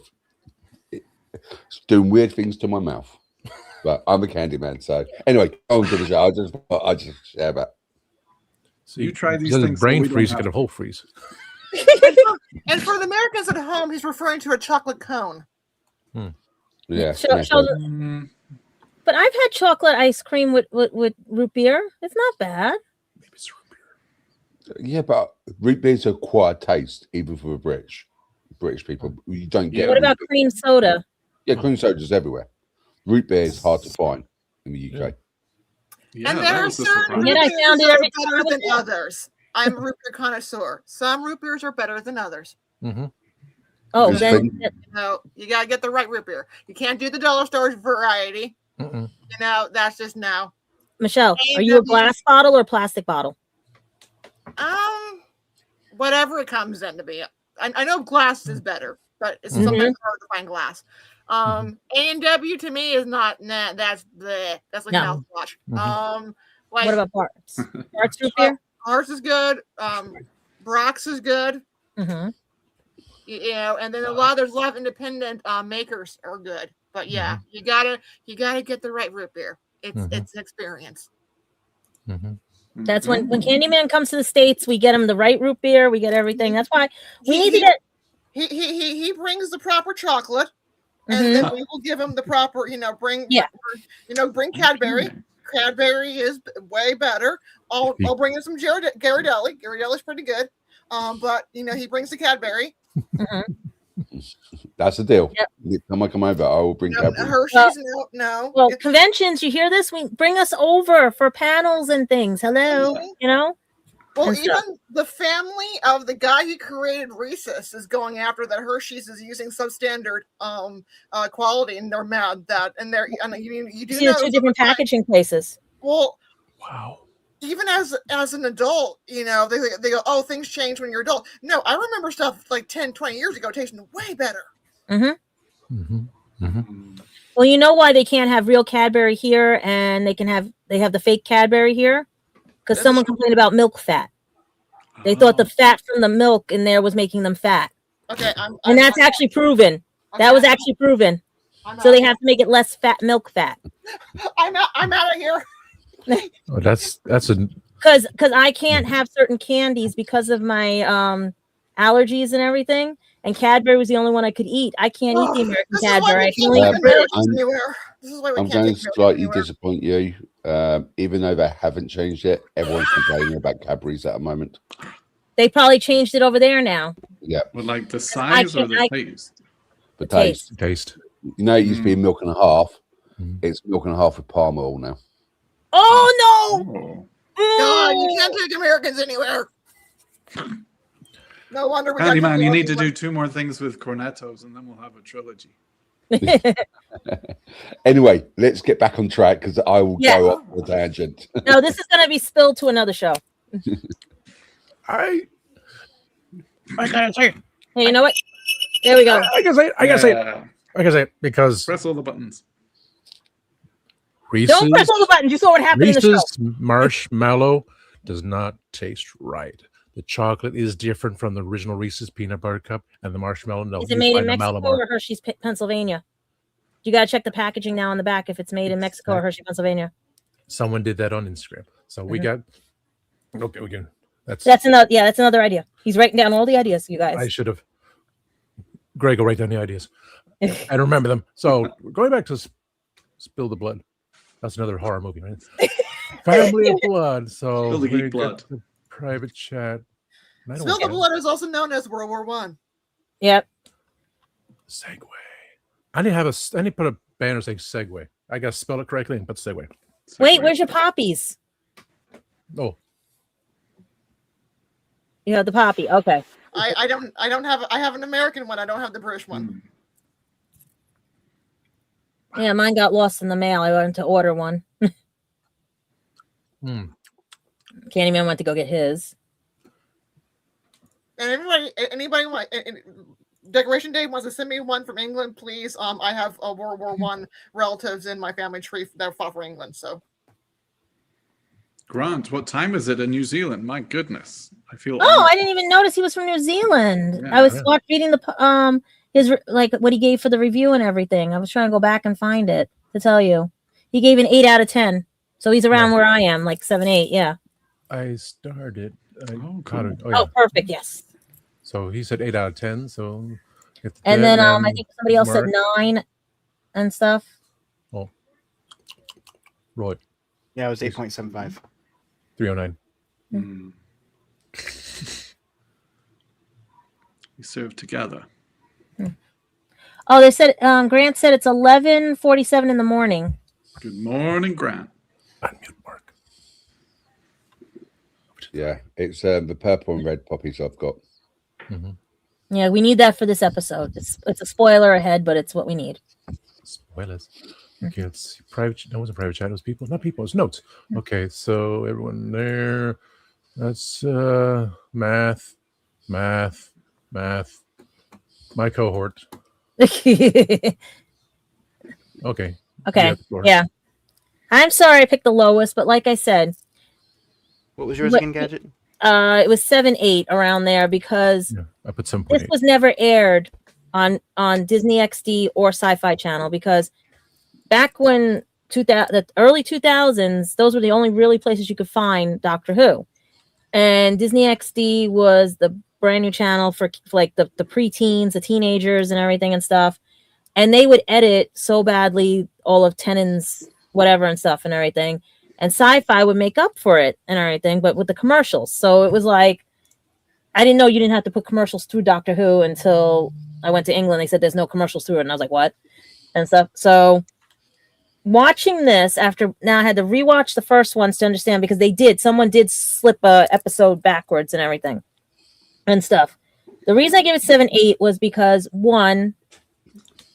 it's doing weird things to my mouth. But I'm a candy man, so anyway, on to the show. I just share that. So you try these things. Brain freeze instead of whole freeze. And for the Americans at home, he's referring to a chocolate cone. Yeah. But I've had chocolate ice cream with root beer. It's not bad. Maybe it's root beer. Yeah, but root beer's a quiet taste, even for the British people. You don't get. What about cream soda? Yeah, cream soda's everywhere. Root beer is hard to find in the UK. Yeah, and there are certain root Yet I found it every better time than others. I'm a root beer connoisseur. Some root beers are better than others. Mm-hmm. Oh, It's then been- No, you gotta get the right root beer. You can't do the dollar store variety. You know, that's just no. Michelle, are you a glass bottle or plastic bottle? Whatever it comes in to be. I know glass is better, but it's sometimes hard to find glass. A&W to me is not. Nah, that's bleh. That's like No. mouthwash. Like What about Bart's? Bart's root beer? Ours is good. Brock's is good. Mm-hmm. You know, and then there's a lot of independent makers are good. But yeah, you gotta get the right root beer. It's an experience. That's when Candyman comes to the States, we get him the right root beer. We get everything. That's why we need to get. He brings the proper chocolate, and then we will give him the proper. Bring Cadbury. Cadbury is way better. I'll bring in some Ghirardelli. Ghirardelli's pretty good. But he brings the Cadbury. That's the deal. Yep. Next time I come over, I will bring Cadbury. Hershey's, no. Well, conventions, you hear this? We bring us over for panels and things. Hello, Well, and even stuff. the family of the guy who created Reese's is going after that. Hershey's is using substandard quality, and they're mad that. And they're you do See know the two different packaging places. Well, wow. Even as an adult, they go, oh, things change when you're adult. No, I remember stuff like 10, 20 years ago tasting way better. Well, you know why they can't have real Cadbury here, and they have the fake Cadbury here? Because someone complained about milk fat. They thought the fat from the milk in there was making them fat. Okay, and that's actually proven. That was actually proven. So they have to make it less milk fat. I'm out of here. Oh, that's a Because I can't have certain candies because of my allergies and everything. And Cadbury was the only one I could eat. I can't eat the American Cadbury. I can only eat British. I'm going to slightly disappoint you. Even though they haven't changed it, everyone's complaining about Cadbury's at the moment. They probably changed it over there now. Yeah. Well, like the size or the taste? The taste. Taste. You know, it used to be milk and a half. It's milk and a half with palm oil now. Oh, no. God, you can't take Americans anywhere. No wonder we got Man, you need to do 2 more things with cornettos, and then we'll have a trilogy. Anyway, let's get back on track because I will go off the tangent. No, this is going to be spilled to another show. I gotta say, hey, you know what? There we go. I gotta say it because press all the buttons. Reese's, don't press all the buttons. You saw what happened in the Reese's show. marshmallow does not taste right. The chocolate is different from the original Reese's peanut butter cup, and the marshmallow. No, Is it made in Mexico or Hershey's, Pennsylvania? You got to check the packaging now on the back if it's made in Mexico or Hershey, Pennsylvania. Someone did that on Instagram, so we got. Okay, we can. That's another idea. He's writing down all the ideas, you guys. I should have. Greg will write down the ideas and remember them. So going back to Spill the Blood. That's another horror movie, right? Family of Blood. So Spill the Blood. Private chat. Spill the Blood is also known as World War One. Yep. Segue. I need to put a banner saying segue. I gotta spell it correctly and put segue. Wait, where's your poppies? Oh. You have the poppy. Okay. I don't have. I have an American one. I don't have the British one. Yeah, mine got lost in the mail. I went to order one. Candyman went to go get his. And anybody want Decoration Day wants to send me one from England, please. I have a World War One relatives in my family tree that fought for England. So, Grant, what time is it in New Zealand? My goodness, I feel. Oh, I didn't even notice he was from New Zealand. Yeah, I was reading the his like what he gave for the review and everything. I was trying to go back and find it to tell you. He gave an 8 out of 10, so he's around where I am, like 7, 8. Yeah. I started. Oh, perfect. Yes. So he said 8 out of 10. So. And then I think somebody else said 9 and stuff. Oh. Lloyd. Yeah, it was 8.75. 309. We serve together. Oh, they said Grant said it's 11:47 in the morning. Good morning, Grant. Yeah, it's the purple and red poppies I've got. Yeah, we need that for this episode. It's a spoiler ahead, but it's what we need. Spoilers. Okay, let's see. Private. No, it wasn't private chat. It was people. Not people. It was notes. Okay, so everyone there. That's math. My cohort. Okay. Yeah. I'm sorry I picked the lowest, but like I said. What was yours again, Gadget? It was 7, 8 around there because I put 7.8. This was never aired on Disney XD or Sci-Fi Channel because back when the early 2000s, those were the only really places you could find Doctor Who, and Disney XD was the brand new channel for like the preteens, the teenagers, and everything and stuff. And they would edit so badly all of Tennant's whatever and stuff and everything. And Sci-Fi would make up for it and everything, but with the commercials. So it was like, I didn't know you didn't have to put commercials through Doctor Who until I went to England. They said there's no commercials through it. And I was like, what? And stuff. So watching this now I had to rewatch the first ones to understand because someone did slip a episode backwards and everything and stuff. The reason I gave it 7, 8 was because one,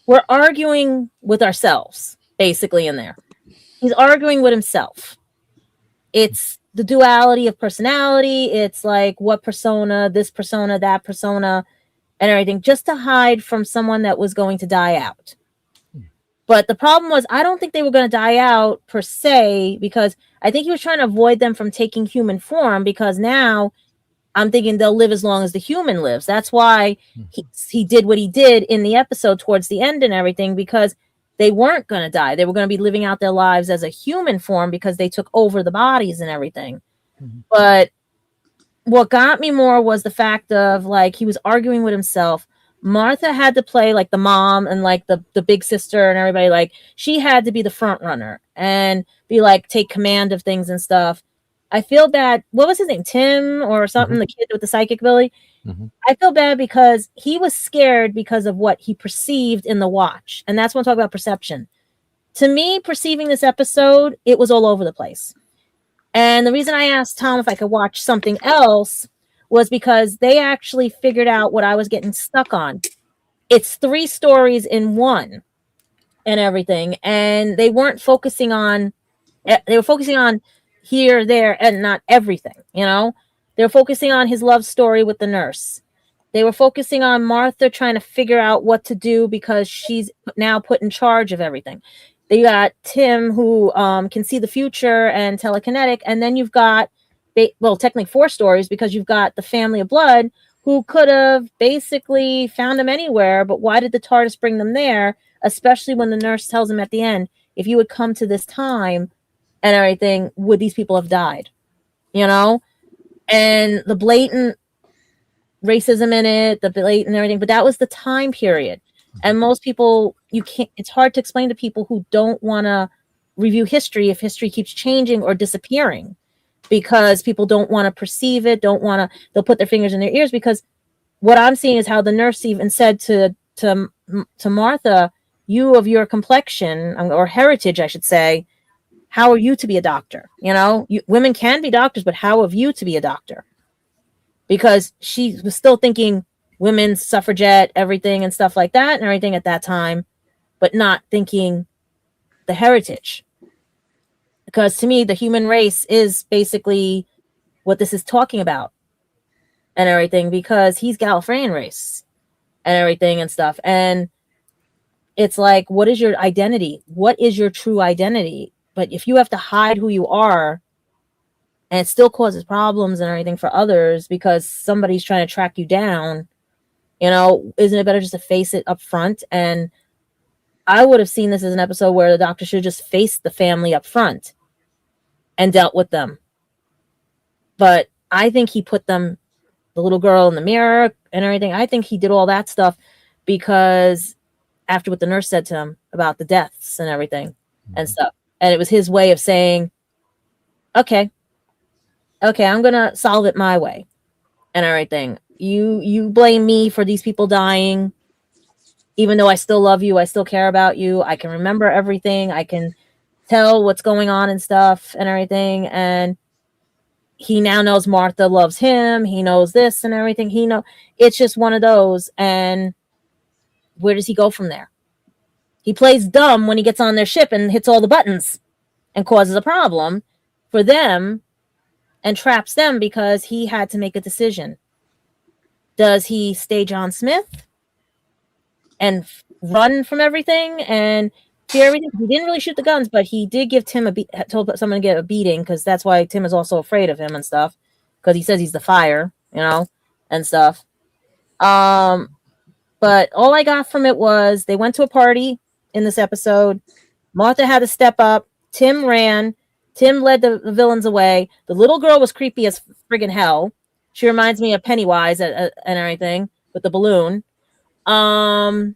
we're arguing with ourselves basically in there. He's arguing with himself. It's the duality of personality. It's like what persona, this persona, that persona, and everything, just to hide from someone that was going to die out. But the problem was, I don't think they were going to die out per se, because I think he was trying to avoid them from taking human form, because now I'm thinking they'll live as long as the human lives. That's why he did what he did in the episode towards the end and everything, because they weren't going to die. They were going to be living out their lives as a human form because they took over the bodies and everything. But what got me more was the fact of, like, he was arguing with himself. Martha had to play like the mom and like the big sister and everybody. Like, she had to be the front runner and be like, take command of things and stuff. I feel bad. What was his name? Tim or something? The kid with the psychic ability. I feel bad because he was scared because of what he perceived in the watch. And that's when I talk about perception. To me, perceiving this episode, it was all over the place. And the reason I asked Tom if I could watch something else was because they actually figured out what I was getting stuck on. It's 3 stories in one and everything. And they weren't focusing on, they were focusing on here, there, and not everything, you know? They were focusing on his love story with the nurse. They were focusing on Martha trying to figure out what to do because she's now put in charge of everything. They got Tim, who can see the future and telekinetic. And then you've got, well, technically 4 stories because you've got the family of blood who could have basically found him anywhere. But why did the TARDIS bring them there? Especially when the nurse tells him at the end, if you would come to this time and everything, would these people have died? You know? And the blatant racism in it, the blatant everything, but that was the time period. And most people, you can't, it's hard to explain to people who don't want to review history if history keeps changing or disappearing, because people don't want to perceive it, don't want to, they'll put their fingers in their ears, because what I'm seeing is how the nurse even said to Martha, you of your complexion or heritage, I should say, how are you to be a doctor? You know, women can be doctors, but how have you to be a doctor? Because she was still thinking women's suffragette, everything and stuff like that and everything at that time, but not thinking the heritage. Because to me, the human race is basically what this is talking about and everything, because he's Gallifreyan race and everything and stuff. And it's like, what is your identity? What is your true identity? But if you have to hide who you are, and it still causes problems and everything for others because somebody's trying to track you down, you know, isn't it better just to face it up front? And I would have seen this as an episode where the doctor should just face the family up front and dealt with them. But I think he put them, the little girl in the mirror and everything, I think he did all that stuff because after what the nurse said to him about the deaths and everything and stuff. And it was his way of saying, okay, I'm going to solve it my way and everything. You blame me for these people dying, even though I still love you. I still care about you. I can remember everything. I can tell what's going on and stuff and everything. And he now knows Martha loves him. He knows this and everything. It's just one of those. And where does he go from there? He plays dumb when he gets on their ship and hits all the buttons and causes a problem for them and traps them because he had to make a decision. Does he stay John Smith and run from everything and fear everything? He didn't really shoot the guns, but he did give Tim told someone to get a beating, because that's why Tim is also afraid of him and stuff, because he says he's the fire, you know, and stuff. But all I got from it was they went to a party in this episode. Martha had to step up. Tim ran. Tim led the villains away. The little girl was creepy as friggin' hell. She reminds me of Pennywise and everything with the balloon. The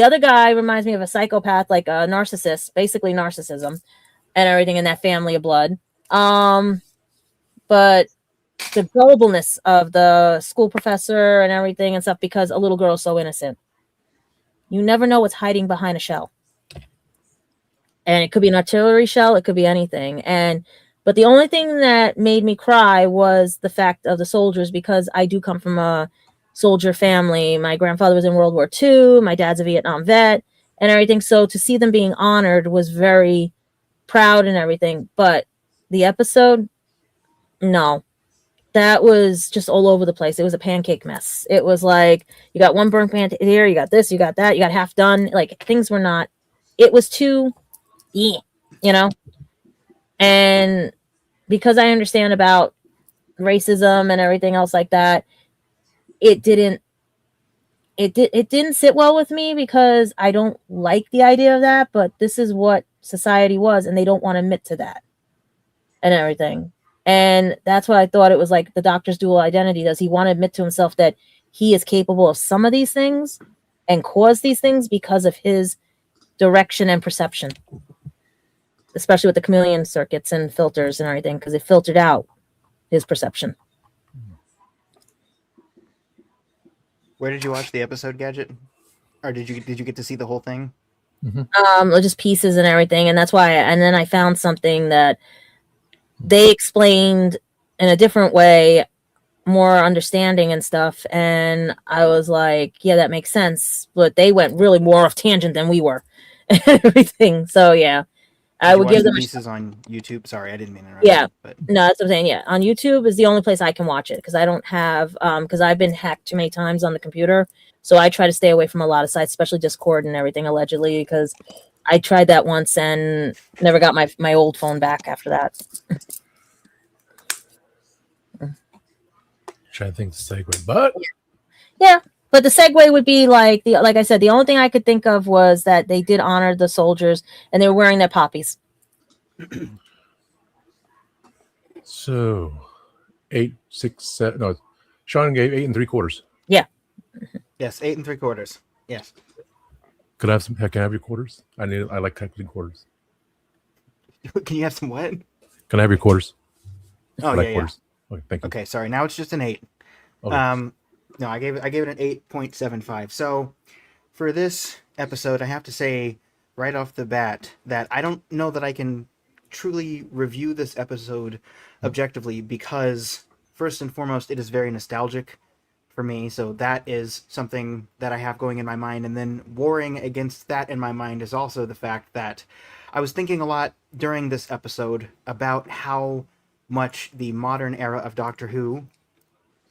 other guy reminds me of a psychopath, like a narcissist, basically narcissism and everything in that family of blood. But the gullibleness of the school professor and everything and stuff, because a little girl is so innocent. You never know what's hiding behind a shell. And it could be an artillery shell. It could be anything. But the only thing that made me cry was the fact of the soldiers, because I do come from a soldier family. My grandfather was in World War II. My dad's a Vietnam vet and everything. So to see them being honored was very proud and everything. But the episode, no. That was just all over the place. It was a pancake mess. It was like, you got one burnt pancake here, you got this, you got that, you got half done. Like, things were not, it was too, you know? And because I understand about racism and everything else like that, it it didn't sit well with me because I don't like the idea of that, but this is what society was, and they don't want to admit to that and everything. And that's what I thought it was like, the Doctor's dual identity. Does he want to admit to himself that he is capable of some of these things and cause these things because of his direction and perception, especially with the chameleon circuits and filters and everything, because it filtered out his perception. Where did you watch the episode, Gadget? Or did you get to see the whole thing? Just pieces and everything, and that's why. And then I found something that they explained in a different way, more understanding and stuff, and I was like, yeah, that makes sense. But they went really more off tangent than we were, and everything. So yeah, I would give them pieces on YouTube. Sorry, I didn't mean to interrupt. Yeah, but no, that's what I'm saying. Yeah, on YouTube is the only place I can watch it because I don't have because I've been hacked too many times on the computer. So I try to stay away from a lot of sites, especially Discord and everything, allegedly, because I tried that once and never got my old phone back after that. Trying to think the segue, but yeah, but the segue would be like I said, the only thing I could think of was that they did honor the soldiers and they were wearing their poppies. So 8, 6, 7. No, Sean gave 8 3/4. Yeah. Yes, 8 3/4. Yes. Could I have some? Can I have your quarters? I like technically quarters. Can you have some what? Can I have your quarters? Oh, like yeah, quarters. Okay, thank you. Okay, sorry. Now it's just an 8. Okay. No, I gave it an 8.75. So for this episode, I have to say right off the bat that I don't know that I can truly review this episode objectively because first and foremost, it is very nostalgic for me. So that is something that I have going in my mind. And then warring against that in my mind is also the fact that I was thinking a lot during this episode about how much the modern era of Doctor Who,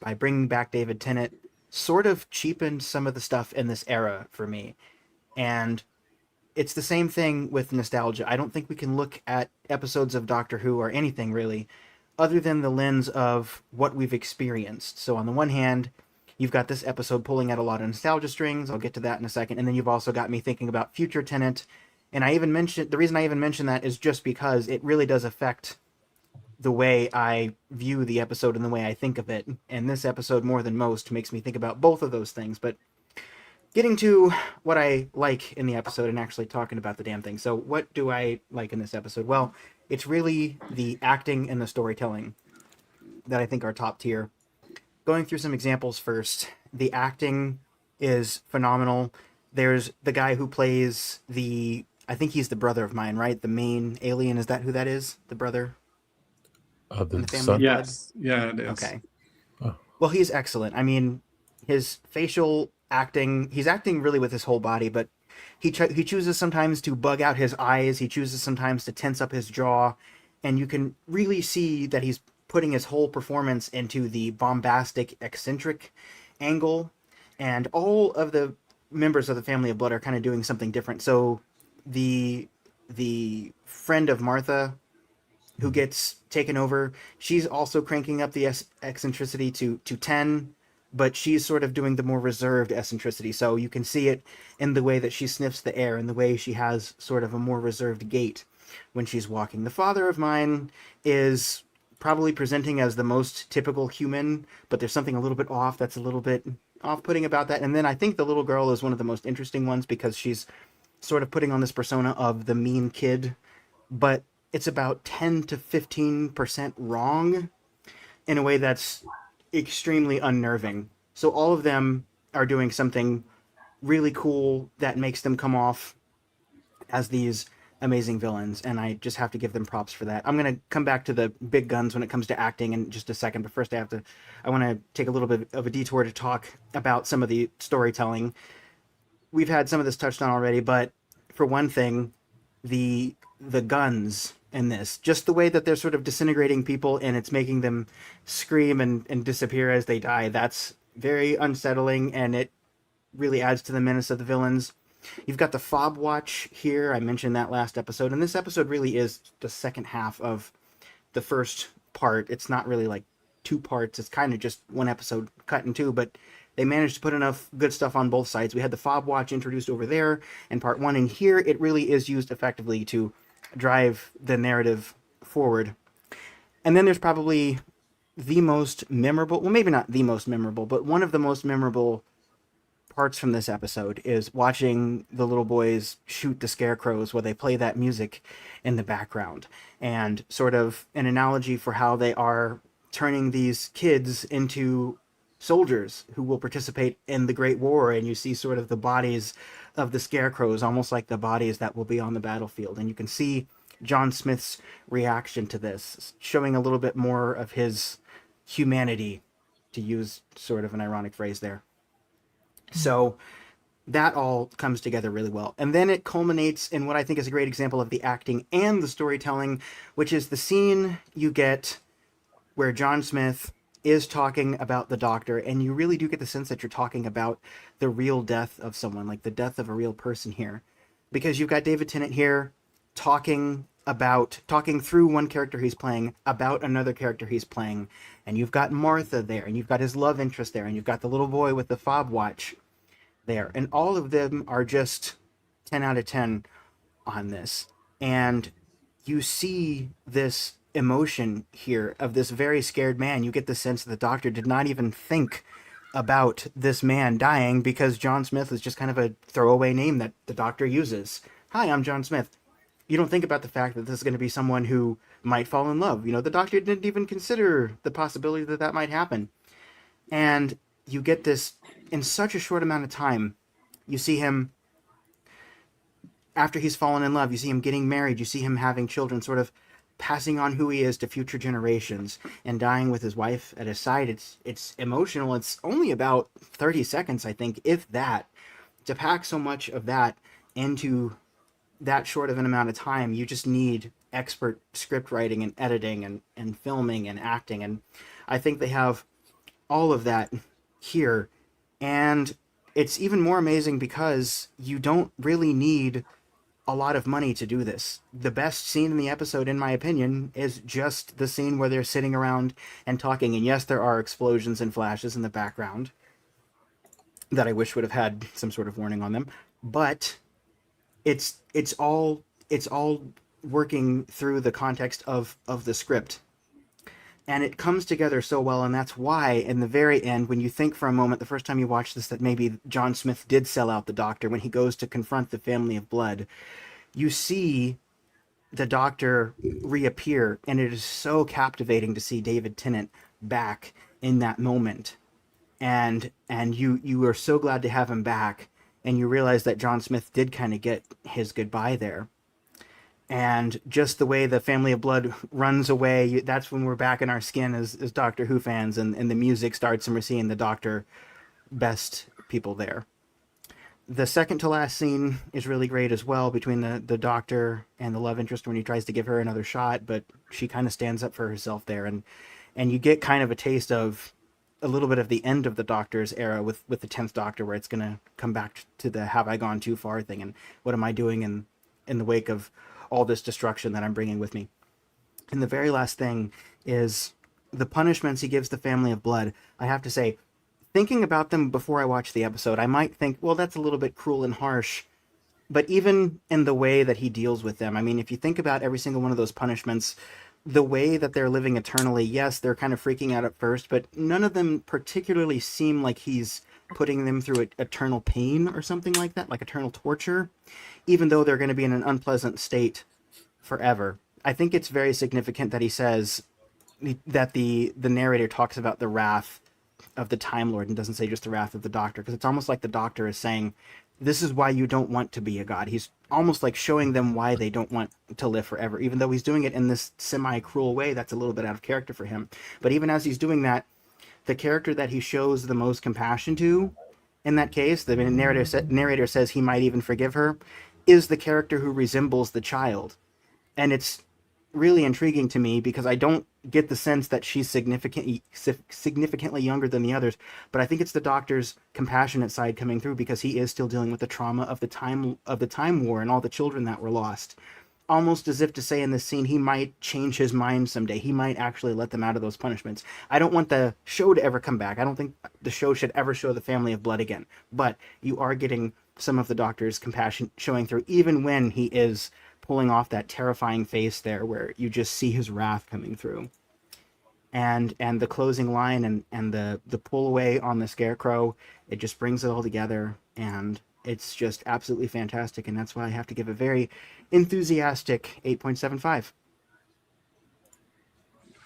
by bringing back David Tennant, sort of cheapened some of the stuff in this era for me. And it's the same thing with nostalgia. I don't think we can look at episodes of Doctor Who or anything really other than the lens of what we've experienced. So on the one hand, you've got this episode pulling at a lot of nostalgia strings. I'll get to that in a second. And then you've also got me thinking about future Tennant. And the reason I even mention that is just because it really does affect the way I view the episode and the way I think of it. And this episode, more than most, makes me think about both of those things. But getting to what I like in the episode and actually talking about the damn thing. So what do I like in this episode? Well, it's really the acting and the storytelling that I think are top tier. Going through some examples first, the acting is phenomenal. There's the guy who plays I think he's the brother of mine, right? The main alien, is that who that is? The brother? Of the family son? Yes. Yeah, it is. Okay. Oh. Well, he's excellent. I mean, his facial acting, he's acting really with his whole body, but he chooses sometimes to bug out his eyes. He chooses sometimes to tense up his jaw. And you can really see that he's putting his whole performance into the bombastic, eccentric angle. And all of the members of the family of Blood are kind of doing something different. So the friend of Martha who gets taken over, she's also cranking up the eccentricity to 10, but she's sort of doing the more reserved eccentricity. So you can see it in the way that she sniffs the air and the way she has sort of a more reserved gait when she's walking. The father of mine is probably presenting as the most typical human, but there's something a little bit off that's a little bit off-putting about that. And then I think the little girl is one of the most interesting ones because she's sort of putting on this persona of the mean kid, but it's about 10 to 15% wrong in a way that's extremely unnerving. So all of them are doing something really cool that makes them come off as these amazing villains, and I just have to give them props for that. I'm going to come back to the big guns when it comes to acting in just a second, but first I want to take a little bit of a detour to talk about some of the storytelling. We've had some of this touched on already, but for one thing, the guns in this, just the way that they're sort of disintegrating people and it's making them scream and disappear as they die, that's very unsettling, and it really adds to the menace of the villains. You've got the fob watch here. I mentioned that last episode, and this episode really is the second half of the first part. It's not really like two parts. It's kind of just one episode cut in two, but they managed to put enough good stuff on both sides. We had the fob watch introduced over there in part 1, and here it really is used effectively to drive the narrative forward. And then there's probably the most memorable, well, maybe not the most memorable, but one of the most memorable parts from this episode is watching the little boys shoot the scarecrows while they play that music in the background, and sort of an analogy for how they are turning these kids into soldiers who will participate in the Great War. And you see sort of the bodies of the scarecrows, almost like the bodies that will be on the battlefield. And you can see John Smith's reaction to this, showing a little bit more of his humanity, to use sort of an ironic phrase there. So that all comes together really well. And then it culminates in what I think is a great example of the acting and the storytelling, which is the scene you get where John Smith is talking about the doctor, and you really do get the sense that you're talking about the real death of someone, like the death of a real person here. Because you've got David Tennant here talking through one character he's playing about another character he's playing, and you've got Martha there, and you've got his love interest there, and you've got the little boy with the fob watch there, and all of them are just 10 out of 10 on this. And you see this emotion here of this very scared man. You get the sense that the doctor did not even think about this man dying, because John Smith is just kind of a throwaway name that the doctor uses. Hi, I'm John Smith. You don't think about the fact that this is going to be someone who might fall in love. You know, the doctor didn't even consider the possibility that that might happen. And you get this in such a short amount of time. You see him, after he's fallen in love, you see him getting married, you see him having children, sort of passing on who he is to future generations, and dying with his wife at his side. It's emotional. It's only about 30 seconds, I think, if that. To pack so much of that into that short of an amount of time, you just need expert script writing and editing and filming and acting. And I think they have all of that here. And it's even more amazing because you don't really need a lot of money to do this. The best scene in the episode, in my opinion, is just the scene where they're sitting around and talking. And yes, there are explosions and flashes in the background that I wish would have had some sort of warning on them, but it's all working through the context of the script, and it comes together so well. And that's why in the very end, when you think for a moment the first time you watch this that maybe John Smith did sell out the doctor, when he goes to confront the family of blood, you see the doctor reappear, and it is so captivating to see David Tennant back in that moment, and you are so glad to have him back. And you realize that John Smith did kind of get his goodbye there. And just the way the family of blood runs away, that's when we're back in our skin as Doctor Who fans, and the music starts, and we're seeing the Doctor best people there. The second to last scene is really great as well, between the Doctor and the love interest, when he tries to give her another shot, but she kind of stands up for herself there. And you get kind of a taste of a little bit of the end of the Doctor's era with the 10th Doctor, where it's going to come back to the have I gone too far thing, and what am I doing in the wake of all this destruction that I'm bringing with me. And the very last thing is the punishments he gives the family of blood. I have to say, thinking about them before I watch the episode, I might think, well, that's a little bit cruel and harsh. But even in the way that he deals with them, I mean, if you think about every single one of those punishments, the way that they're living eternally, yes, they're kind of freaking out at first, but none of them particularly seem like he's putting them through eternal pain or something like that, like eternal torture, even though they're going to be in an unpleasant state forever. I think it's very significant that he says that the narrator talks about the wrath of the Time Lord and doesn't say just the wrath of the Doctor, because it's almost like the Doctor is saying, this is why you don't want to be a god. He's almost like showing them why they don't want to live forever, even though he's doing it in this semi-cruel way that's a little bit out of character for him. But even as he's doing that, the character that he shows the most compassion to, in that case, the narrator says he might even forgive her, is the character who resembles the child. And it's really intriguing to me, because I don't get the sense that she's significantly younger than the others, but I think it's the Doctor's compassionate side coming through, because he is still dealing with the trauma of the time war and all the children that were lost. almost as if to say in this scene, he might change his mind someday. He might actually let them out of those punishments. I don't want the show to ever come back. I don't think the show should ever show the family of blood again. But you are getting some of the Doctor's compassion showing through, even when he is pulling off that terrifying face there where you just see his wrath coming through. And the closing line and the pull away on the Scarecrow, it just brings it all together, and it's just absolutely fantastic, and that's why I have to give a very enthusiastic 8.75.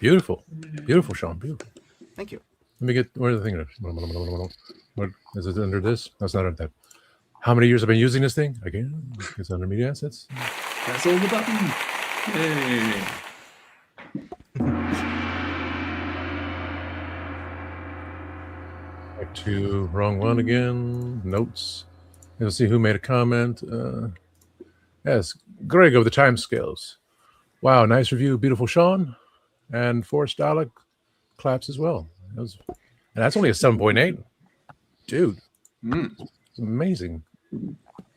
Beautiful. Beautiful, Sean. Beautiful. Thank you. Let me get, where's the thing? What is it under this? That's not under that. How many years have I been using this thing? Again, it's under media assets. Press all the button. Yay. Back to wrong one again. Notes. Let's see who made a comment. Yes, Greg of the Time Scales. Wow, nice review. Beautiful, Sean. And Forrest Dalek claps as well. And that's only a 7.8. Dude, it's amazing.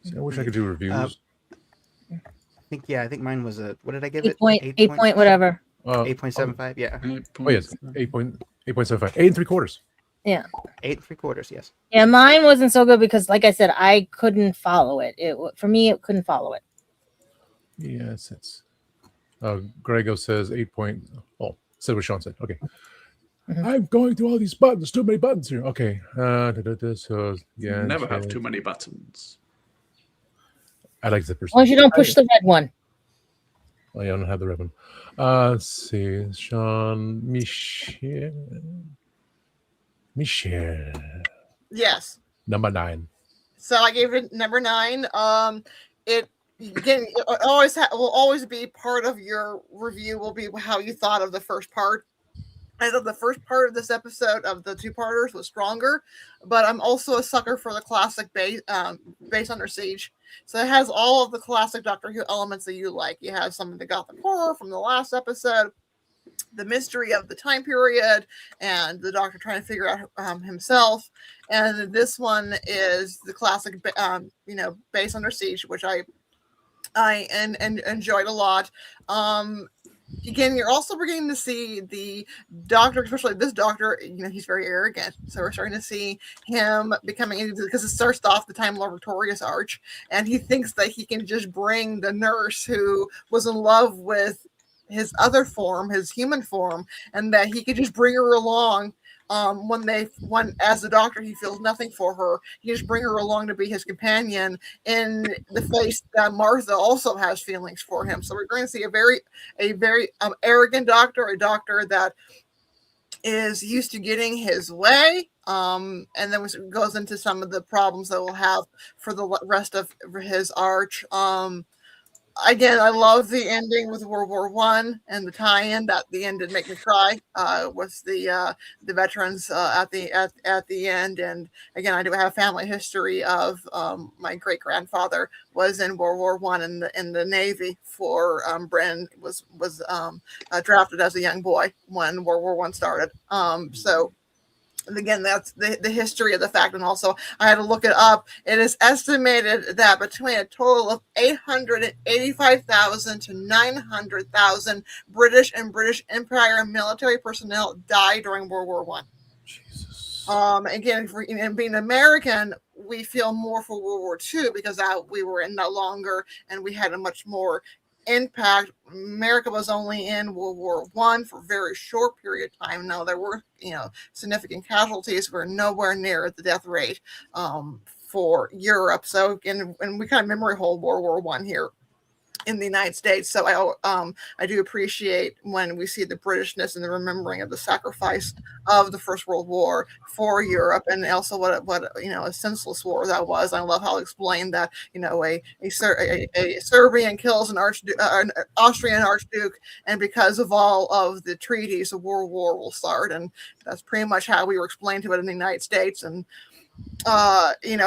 See, I wish I could do reviews. I think mine was what did I give 8 point, 8 point whatever. 8.75, yeah. Oh, yes, 8.75. 8 3/4. Yeah. 8 3/4, yes. Yeah, mine wasn't so good because, like I said, I couldn't follow it. For me, it couldn't follow it. Yes, it's. Grego says 8 point. Oh, said what Sean said. Okay. I'm going through all these buttons. Too many buttons here. Okay. So yeah. Never have too many buttons. I like zippers. As long as you don't push the red one. Oh, yeah, I don't have the red one. Let's see. Sean Michelle. Yes. Number 9. So I gave it number 9. It again will always be part of your review. Will be how you thought of the first part. I thought the first part of this episode of the 2-parters was stronger, but I'm also a sucker for the classic base Under Siege. So it has all of the classic Doctor Who elements that you like. You have some of the Gothic horror from the last episode, the mystery of the time period, and the Doctor trying to figure out himself. And this one is the classic, base Under Siege, which I enjoyed a lot. Again, you're also beginning to see the Doctor, especially this Doctor, he's very arrogant. So we're starting to see him becoming, because it starts off the Time Lord Victorious Arch, and he thinks that he can just bring the nurse who was in love with his other form, his human form, and that he could just bring her along. When as the Doctor, he feels nothing for her. He just bring her along to be his companion in the face that Martha also has feelings for him. So we're going to see a very arrogant Doctor, a Doctor that is used to getting his way. And then it goes into some of the problems that we'll have for the rest of his arch. Again, I love the ending with World War I and the tie-in. That the end did make me cry. Was the veterans at the end, and again, I do have a family history of my great grandfather was in World War I in the Navy. For Bren was drafted as a young boy when World War I started. So. And again, that's the history of the fact. And also, I had to look it up. It is estimated that between a total of 885,000 to 900,000 British and British Empire military personnel died during World War I. Jesus. Again, being American, we feel more for World War II because we were in that longer and we had a much more impact. America was only in World War I for a very short period of time. Now there were, significant casualties. We're nowhere near the death rate for Europe. So again, and we kind of memory hold World War I here in the United States. So I do appreciate when we see the Britishness and the remembering of the sacrifice of the First World War for Europe, and also what a senseless war that was. I love how it explained that a Serbian kills an Austrian archduke, and because of all of the treaties, a world war will start, and that's pretty much how we were explained to it in the United States. And it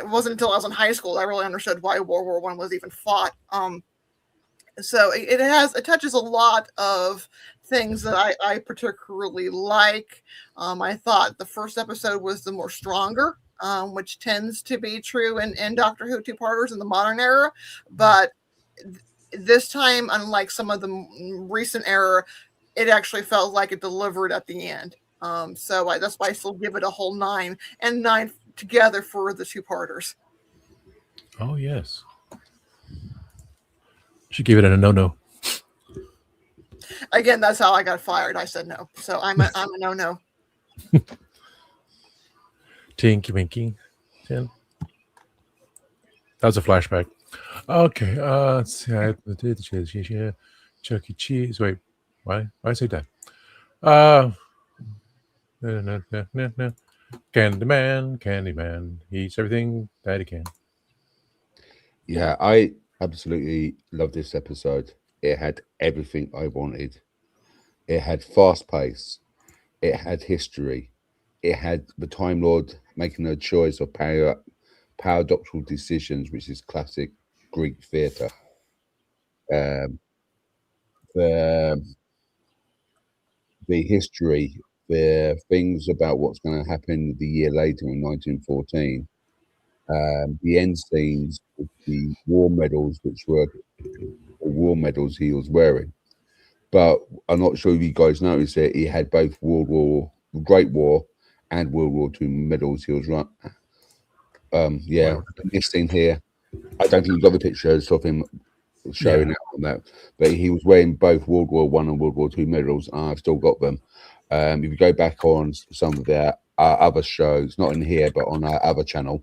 wasn't until I was in high school that I really understood why World War I was even fought. So it touches a lot of things that I particularly like. I thought the first episode was the more stronger, which tends to be true in Doctor Who 2-parters in the modern era, but this time, unlike some of the recent era, it actually felt like it delivered at the end. So that's why I still give it a whole 9 and 9 together for the 2-parters. Oh yes. She gave it a no. Again, that's how I got fired. I said no. So I'm a no. Tinky Winky. That was a flashback. Okay. Let's see. Chuck E. Cheese. Wait. Why I say that? Candyman. He eats everything that he can. Yeah, I absolutely love this episode. It had everything I wanted. It had fast pace. It had history. It had the Time Lord making a choice of paradoxical decisions, which is classic Greek theatre. The history, the things about what's going to happen the year later in 1914. The end scenes with the war medals, which were the war medals he was wearing. But I'm not sure if you guys noticed it. He had both Great War and World War II medals. He was right. Yeah, this scene here. I don't think you got the pictures of him showing out on that, but he was wearing both World War I and World War II medals. And I've still got them. If you go back on some of their other shows, not in here, but on our other channel,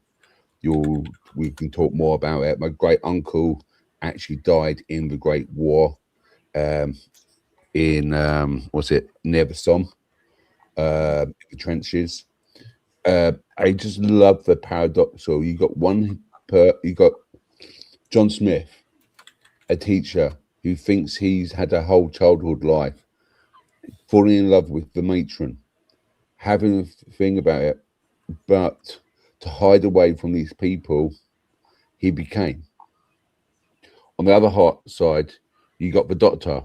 we can talk more about it. My great uncle actually died in the Great War, in near the Somme, the trenches. I just love the paradoxal. You got John Smith, a teacher who thinks he's had a whole childhood life, falling in love with the matron, having a thing about it, but to hide away from these people, he became. On the other side, you got the doctor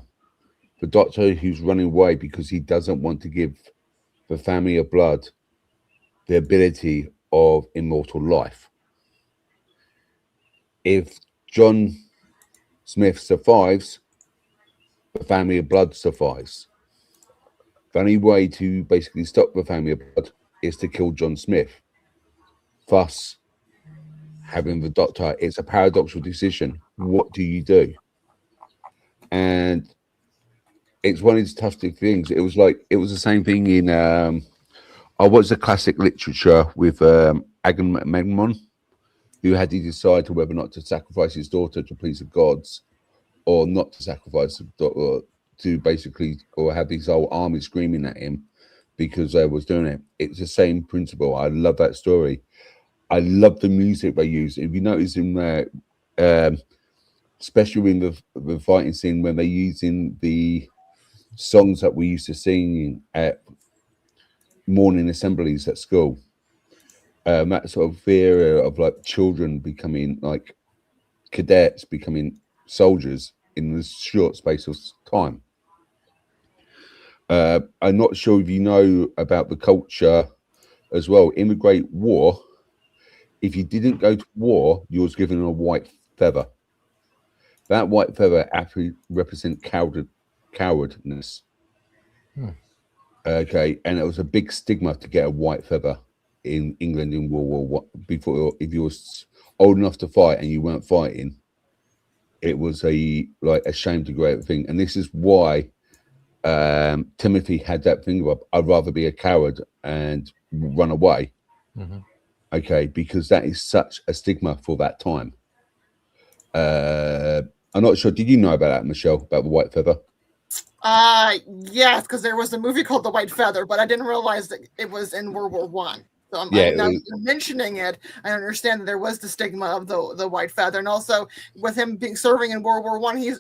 who's running away because he doesn't want to give the family of blood the ability of immortal life. If John Smith survives, the family of blood survives. The only way to basically stop the family of blood is to kill John Smith. Thus, having the doctor, it's a paradoxical decision. What do you do? And it's one of these tough things. It was the same thing in I watched the classic literature with Agyeman, who had to decide whether or not to sacrifice his daughter to please the gods, or not to sacrifice or have his whole army screaming at him because they was doing it. It's the same principle. I love that story. I love the music they use. If you notice in there, especially in the fighting scene when they're using the songs that we used to sing at morning assemblies at school, that sort of fear of like children becoming like cadets, becoming soldiers in this short space of time. I'm not sure if you know about the culture as well. In the Great War, if you didn't go to war, you was given a white feather. That white feather actually represents cowardness. Okay, and it was a big stigma to get a white feather in England in World War I. Before, if you was old enough to fight and you weren't fighting, it was a shame to go thing. And this is why Timothy had that thing of, I'd rather be a coward and run away. Okay, because that is such a stigma for that time. I'm not sure. Did you know about that, Michelle, about the white feather? Yes, because there was a movie called The White Feather, but I didn't realize that it was in World War One. So now you're mentioning it, I understand that there was the stigma of the white feather, and also with him serving in World War One, he's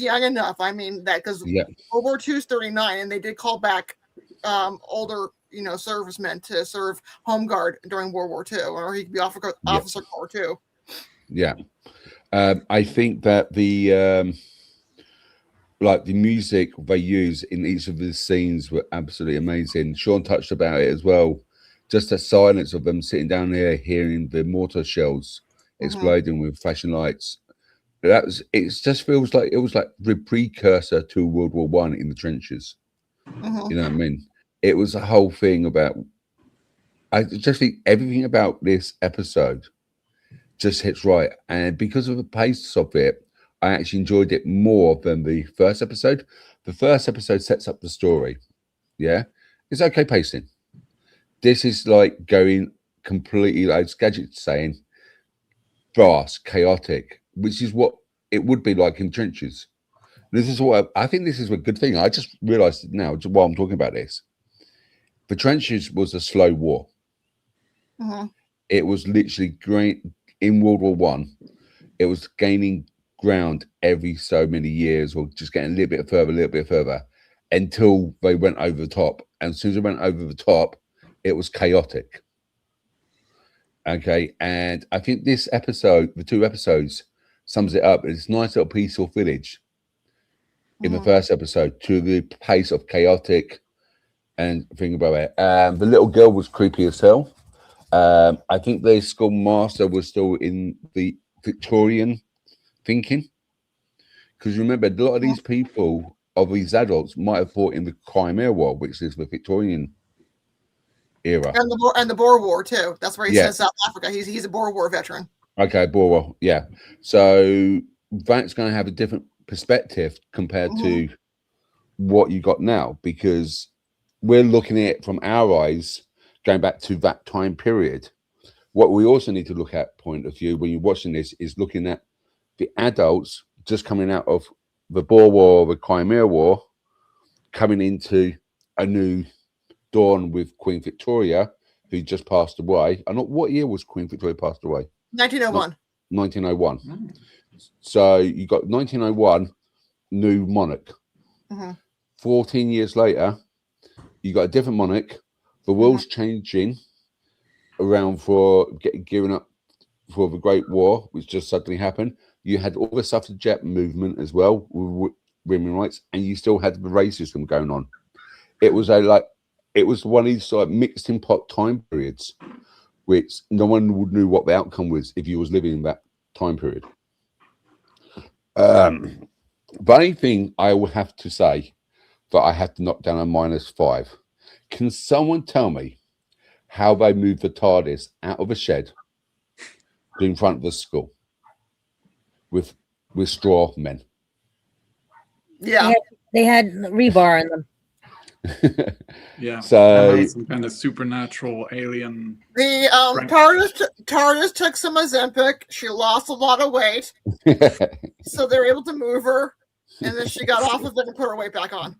young enough. I mean that because World War II is 39, and they did call back older servicemen to serve home guard during World War II, or he could be officer corps too. Yeah, I think that the music they use in each of the scenes were absolutely amazing. Sean touched about it as well. Just the silence of them sitting down there, hearing the mortar shells exploding with flashing lights. It just feels like it was like the precursor to World War One in the trenches. Mhm. You know what I mean? It was a whole thing about. I just think everything about this episode just hits right, and because of the pace of it, I actually enjoyed it more than the first episode. The first episode sets up the story. Yeah, it's okay pacing. This is like going completely, like Gadget's saying, fast, chaotic, which is what it would be like in trenches. This is what I think. This is a good thing. I just realised now while I'm talking about this. The trenches was a slow war. Mhm. It was literally great in World War One. It was gaining ground every so many years, or just getting a little bit further, until they went over the top. And as soon as they went over the top, it was chaotic. Okay, and I think this episode, the two episodes, sums it up. It's a nice little peaceful village in the first episode to the pace of chaotic and think about it. The little girl was creepy as hell. I think the schoolmaster was still in the Victorian thinking, because remember, a lot of these people, of these adults, might have fought in the Crimea War, which is the Victorian era, and the Boer War too. That's where he Yeah. says South Africa. He's a Boer War veteran. Okay, Boer War, yeah. So that's going to have a different perspective compared to what you got now, because we're looking at it from our eyes, going back to that time period. What we also need to look at, point of view, when you're watching this, is looking at the adults just coming out of the Boer War, the Crimea War, coming into a new dawn with Queen Victoria, who just passed away. I know what year was Queen Victoria passed away? 1901. 1901. So you got 1901, new monarch. 14 years later, you got a different monarch. The world's changing around for gearing up for the Great War, which just suddenly happened. You had all the suffragette movement as well, with women's rights, and you still had the racism going on. It was it was one of these sort of mixed in pot time periods, which no one would knew what the outcome was if you was living in that time period. The only thing I will have to say that I have to knock down a -5. Can someone tell me how they moved the TARDIS out of a shed in front of the school with straw men? Yeah, they had rebar in them. Yeah. So some kind of supernatural alien. The TARDIS took some Ozempic. She lost a lot of weight, so they're able to move her, and then she got off of it and put her weight back on.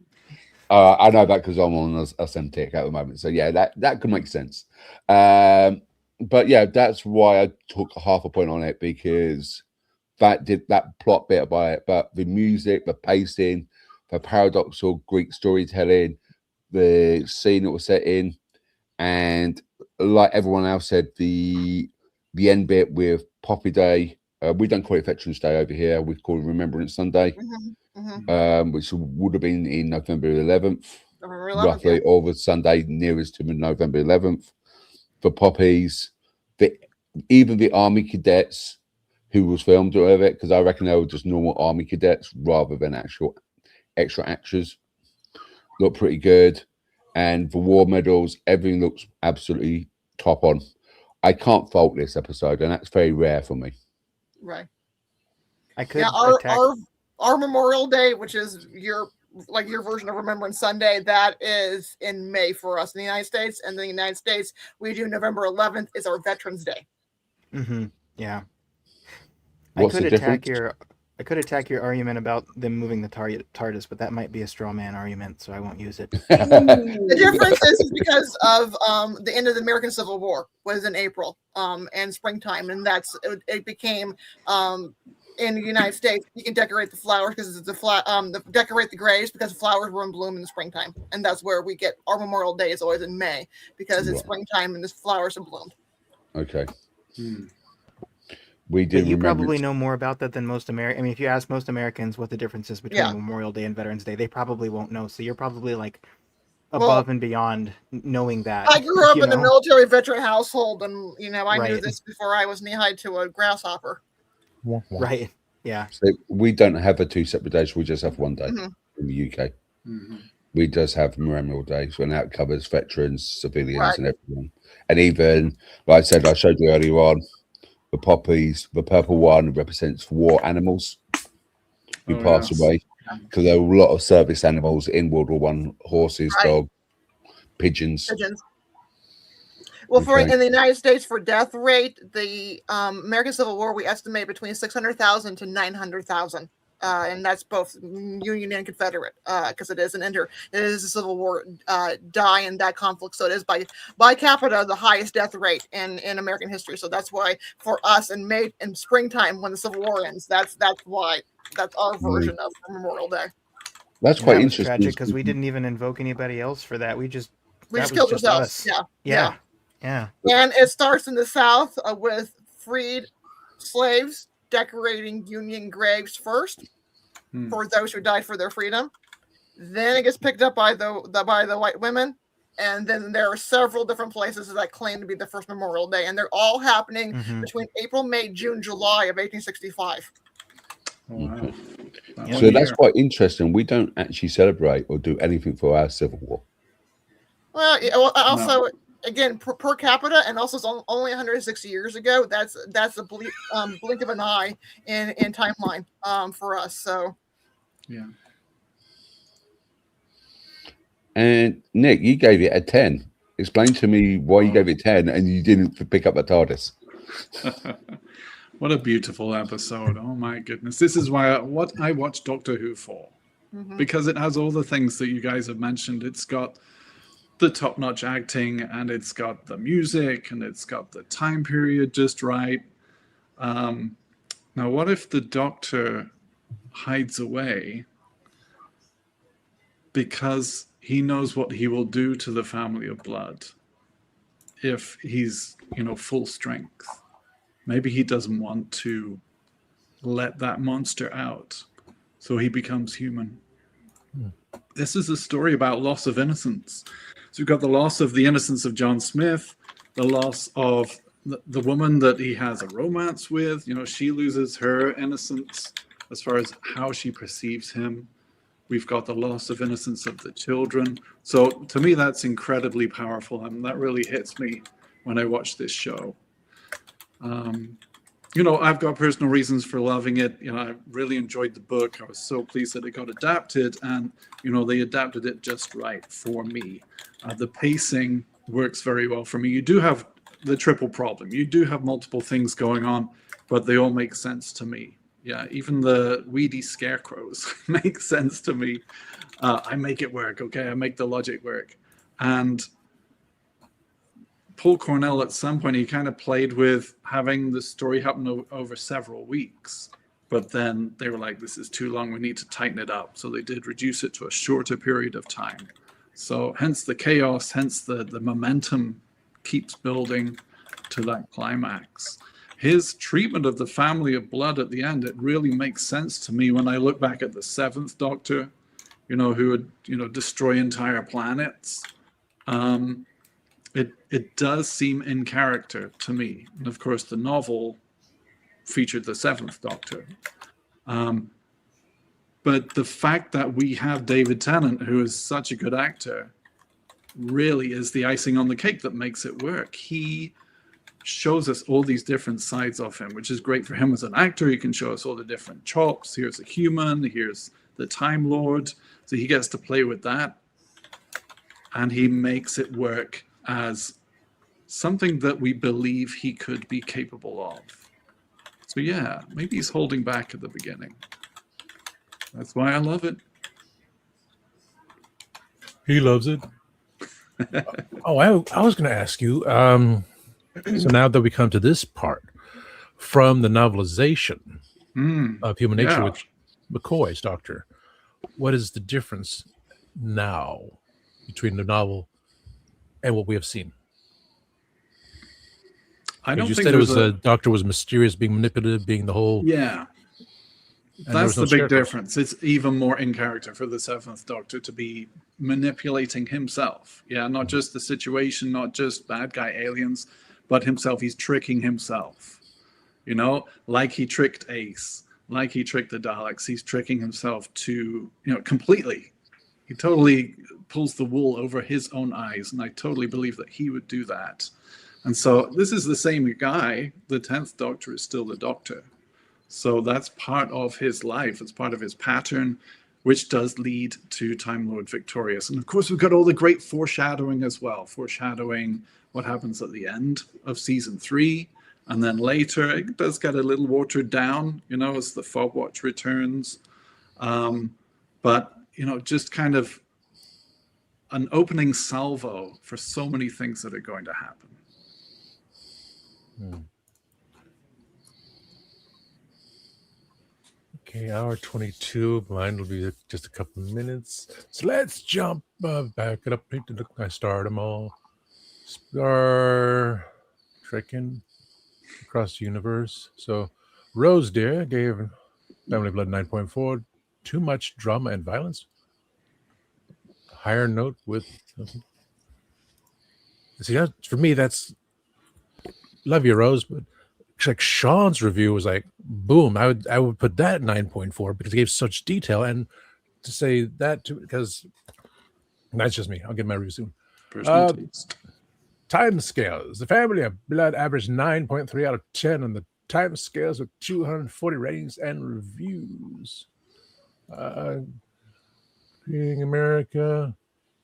I know that because I'm on a Semtic at the moment. So yeah, that could make sense. But yeah, that's why I took half a point on it, because that did that plot bit by it. But the music, the pacing, the paradoxical Greek storytelling, the scene that was set in, and like everyone else said, the end bit with Poppy Day. We don't call it Veterans Day over here. We call it Remembrance Sunday. Which would have been in November 11th, roughly, or the Sunday nearest to November 11th. For Poppies, even the Army cadets who was filmed with it, because I reckon they were just normal Army cadets rather than actual extra actors, look pretty good. And the war medals, everything looks absolutely top on. I can't fault this episode, and that's very rare for me. Right. I could our Memorial Day, which is your version of Remembrance Sunday, that is in May for us in the United States. And in the United States, we do November 11th is our Veterans Day. Yeah. What's the I could attack your argument about them moving the TARDIS, but that might be a straw man argument, so I won't use it. The difference is because of the end of the American Civil War was in April and springtime, and it became in the United States, you can decorate the flowers because it's decorate the graves because the flowers were in bloom in the springtime, and that's where we get our Memorial Day is always in May because it's springtime and the flowers have bloomed. Okay. We did. But you probably know more about that than most Americans. I mean, if you ask most Americans what the difference is between Memorial Day and Veterans Day, they probably won't know. So you're probably like above and beyond knowing that. I grew up in the military veteran household, and I knew this before I was knee high to a grasshopper. Right. Yeah. So we don't have a 2 separate days. We just have one day Mhm. in the UK. Mhm. We just have Memorial Days, and that covers veterans, civilians, Right. and everyone. And even, like I said, I showed you earlier on, the poppies, the purple one represents war animals who pass yes. away, because there were a lot of service animals in World War One: horses, Right. dogs, pigeons. Well, for Okay. in the United States, for death rate, the American Civil War, we estimate between 600,000 to 900,000. And that's both Union and Confederate, because it is it is a Civil War die in that conflict. So it is by capita the highest death rate in American history. So that's why for us in springtime when the Civil War ends, that's why that's our version of Memorial Day. That's quite interesting. Tragic because we didn't even invoke anybody else for that. We just killed ourselves. us. Yeah. Yeah. And it starts in the South with freed slaves decorating Union graves first for those who died for their freedom. Then it gets picked up by the white women, and then there are several different places that claim to be the first Memorial Day, and they're all happening between April, May, June, July of 1865. Wow. So that's quite interesting. We don't actually celebrate or do anything for our Civil War. Well, also. Again, per capita, and also it's only 160 years ago. That's a blink of an eye in timeline for us. So, yeah. And Nick, you gave it a 10. Explain to me why you gave it 10 and you didn't pick up the TARDIS. What a beautiful episode! Oh my goodness, this is why what I watch Doctor Who for, because it has all the things that you guys have mentioned. It's got the top-notch acting, and it's got the music, and it's got the time period just right. Now, what if the Doctor hides away because he knows what he will do to the family of blood if he's, full strength? Maybe he doesn't want to let that monster out, so he becomes human. This is a story about loss of innocence. So we've got the loss of the innocence of John Smith, the loss of the woman that he has a romance with. She loses her innocence as far as how she perceives him. We've got the loss of innocence of the children. So to me, that's incredibly powerful, and that really hits me when I watch this show. I've got personal reasons for loving it. I really enjoyed the book. I was so pleased that it got adapted, and they adapted it just right for me. The pacing works very well for me. You do have the triple problem. You do have multiple things going on, but they all make sense to me. Yeah, even the weedy scarecrows make sense to me. I make it work. Okay, I make the logic work. And Paul Cornell, at some point, he kind of played with having the story happen over several weeks, but then they were like, this is too long, we need to tighten it up. So they did reduce it to a shorter period of time. So hence the chaos, hence the momentum keeps building to that climax. His treatment of the family of blood at the end, it really makes sense to me when I look back at the Seventh Doctor, who would, destroy entire planets. It does seem in character to me. And of course, the novel featured the Seventh Doctor. But the fact that we have David Tennant, who is such a good actor, really is the icing on the cake that makes it work. He shows us all these different sides of him, which is great for him as an actor. He can show us all the different chops. Here's a human, here's the Time Lord. So he gets to play with that. And he makes it work as something that we believe he could be capable of. So yeah, maybe he's holding back at the beginning. That's why I love it. He loves it. I was going to ask you, so now that we come to this part, from the novelization of Human Nature with McCoy's Doctor, what is the difference now between the novel and what we have seen? I don't you think said it was the Doctor was mysterious, being manipulative, being the whole. Yeah. That's the big difference. It's even more in character for the Seventh Doctor to be manipulating himself. Yeah, not just the situation, not just bad guy aliens, but himself. He's tricking himself. Like he tricked Ace, like he tricked the Daleks, he's tricking himself to, completely. He totally pulls the wool over his own eyes, and I totally believe that he would do that. And so this is the same guy. The 10th Doctor is still the Doctor. So that's part of his life. It's part of his pattern, which does lead to Time Lord Victorious. And of course, we've got all the great foreshadowing as well. Foreshadowing what happens at the end of season 3. And then later, it does get a little watered down, as the fog watch returns. But, just kind of an opening salvo for so many things that are going to happen. Okay, hour 22. Mine will be just a couple of minutes. So let's jump back it up. I started them all. Star trekking across the universe. So Rose Deer gave Family Blood 9.4. Too much drama and violence. Higher note with. See, for me, that's. Love you, Rose, but like Sean's review was like, boom. I would put that 9.4 because it gave such detail, and to say that because that's just me. I'll get my review soon. Personal taste. Time scales. The Family of Blood averaged 9.3 out of 10 on the time scales with 240 ratings and reviews. Creating America.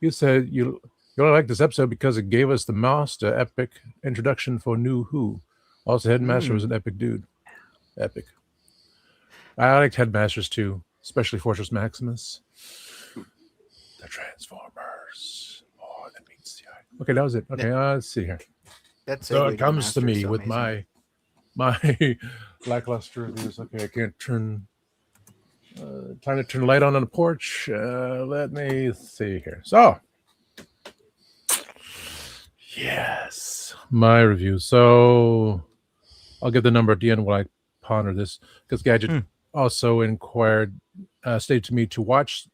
You said you only like this episode because it gave us the master epic introduction for New Who. Also, Headmaster was an epic dude. Epic. I liked Headmasters too, especially Fortress Maximus. The Transformers. Oh, that means the eye. Okay, that was it. Okay, let's see here. So it comes to me with my lackluster reviews. Okay, I can't turn. Time to turn the light on the porch. Let me see here. So, yes, my review. So, I'll give the number at the end while I ponder this, because Gadget also stated to me to watch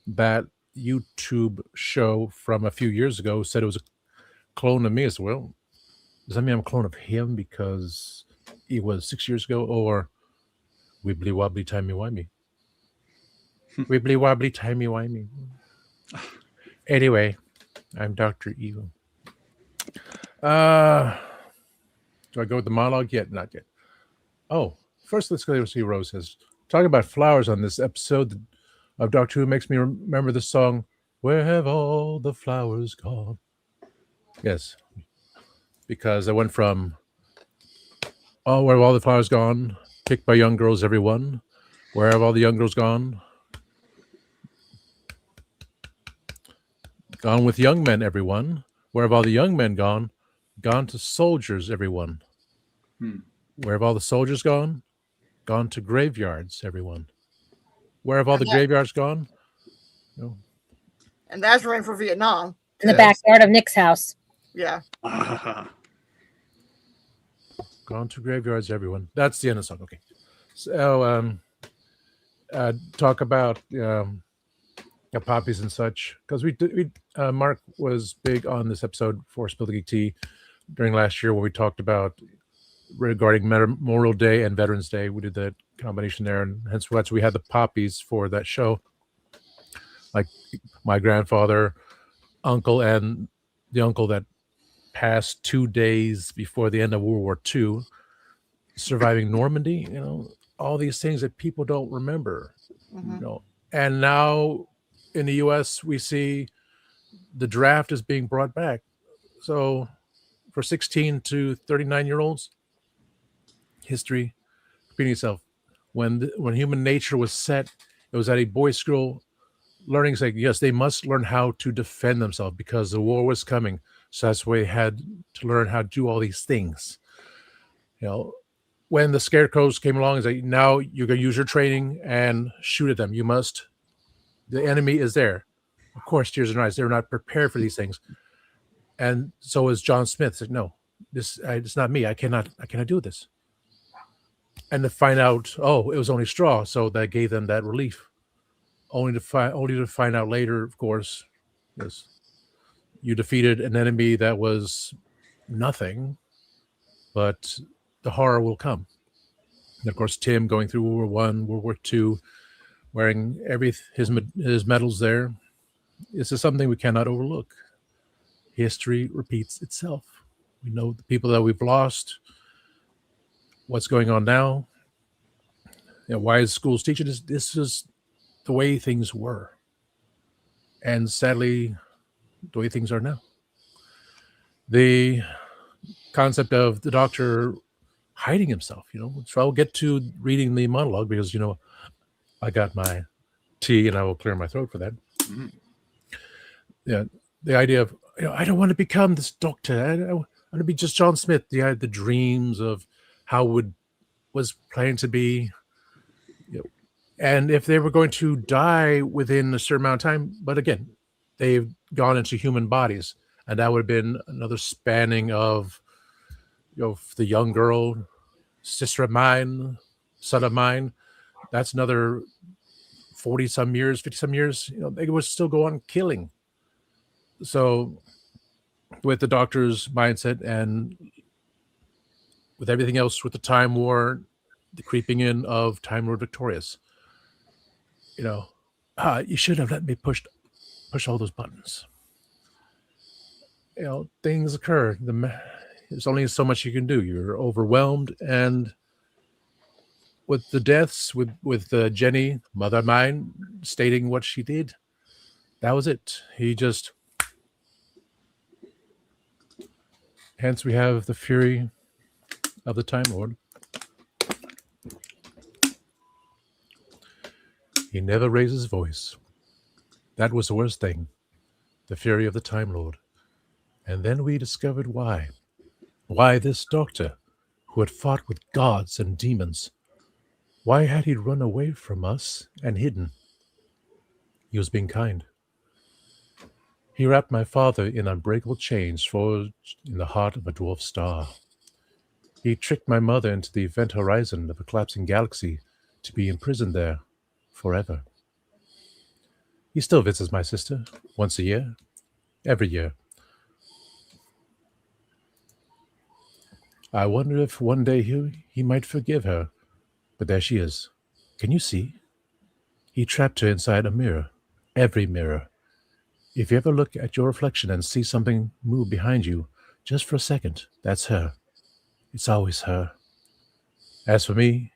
that YouTube show from a few years ago. Said it was a clone of me as well. Does that mean I'm a clone of him because he was 6 years ago, or wibbly wobbly timey wimey? Wibbly wobbly timey wimey. Anyway, I'm Dr. Evil. Do I go with the monologue yet? Not yet. Oh, first let's go see Rose says. Talking about flowers on this episode of Doctor Who makes me remember the song, Where Have All the Flowers Gone? Yes, because I went from, oh, where have all the flowers gone? Picked by young girls, everyone. Where have all the young girls gone? Gone with young men, everyone. Where have all the young men gone? Gone to soldiers, everyone. Where have all the soldiers gone? Gone to graveyards, everyone. Where have all the graveyards gone? No. And that's right for Vietnam. In the backyard of Nick's house. Yeah. Gone to graveyards, everyone. That's the end of the song. Okay. So, talk about poppies and such, because Mark was big on this episode for Spill the Geek Tea during last year when we talked about regarding Memorial Day and Veterans Day. We did that combination there, and hence that's we had the poppies for that show. Like my grandfather, uncle, and the uncle that passed 2 days before the end of World War II, surviving Normandy. All these things that people don't remember. And now in the U.S. we see the draft is being brought back. So for 16 to 39-year-olds, history repeating itself. When human nature was set, it was at a boys' school learning, saying, yes, they must learn how to defend themselves because the war was coming. So that's why they had to learn how to do all these things. When the scarecrows came along, it's like, now you're going to use your training and shoot at them. You must. The enemy is there. Of course, tears in their eyes. They're not prepared for these things. And so is John Smith. Said, no, it's not me. I cannot do this. And to find out, oh, it was only straw. So that gave them that relief. Only to find out later, of course, yes, you defeated an enemy that was nothing, but the horror will come. And of course, Tim going through World War One, World War Two, wearing his medals there. This is something we cannot overlook. History repeats itself. We know the people that we've lost, what's going on now, why is schools teaching this? This is the way things were. And sadly, the way things are now. The concept of the Doctor hiding himself, so I'll get to reading the monologue because, I got my tea and I will clear my throat for that. Mm-hmm. Yeah, the idea of, I don't want to become this doctor. I want to be just John Smith. The dreams of how was planned to be, and if they were going to die within a certain amount of time, but again, they've gone into human bodies, and that would have been another spanning of, the young girl, sister of mine, son of mine. That's another 40-some years, 50-some years. They would still go on killing. So with the Doctor's mindset and with everything else, with the Time War, the creeping in of Time Lord Victorious, you should have let me push all those buttons. Things occur. There's only so much you can do. You're overwhelmed, and with the deaths, with Jenny, mother of mine, stating what she did, that was it. He just. Hence, we have the fury of the Time Lord. He never raised his voice. That was the worst thing. The fury of the Time Lord. And then we discovered why. Why this Doctor, who had fought with gods and demons, why had he run away from us and hidden? He was being kind. He wrapped my father in unbreakable chains forged in the heart of a dwarf star. He tricked my mother into the event horizon of a collapsing galaxy to be imprisoned there forever. He still visits my sister once a year, every year. I wonder if one day he might forgive her, but there she is. Can you see? He trapped her inside a mirror, every mirror. If you ever look at your reflection and see something move behind you, just for a second, that's her. It's always her. As for me,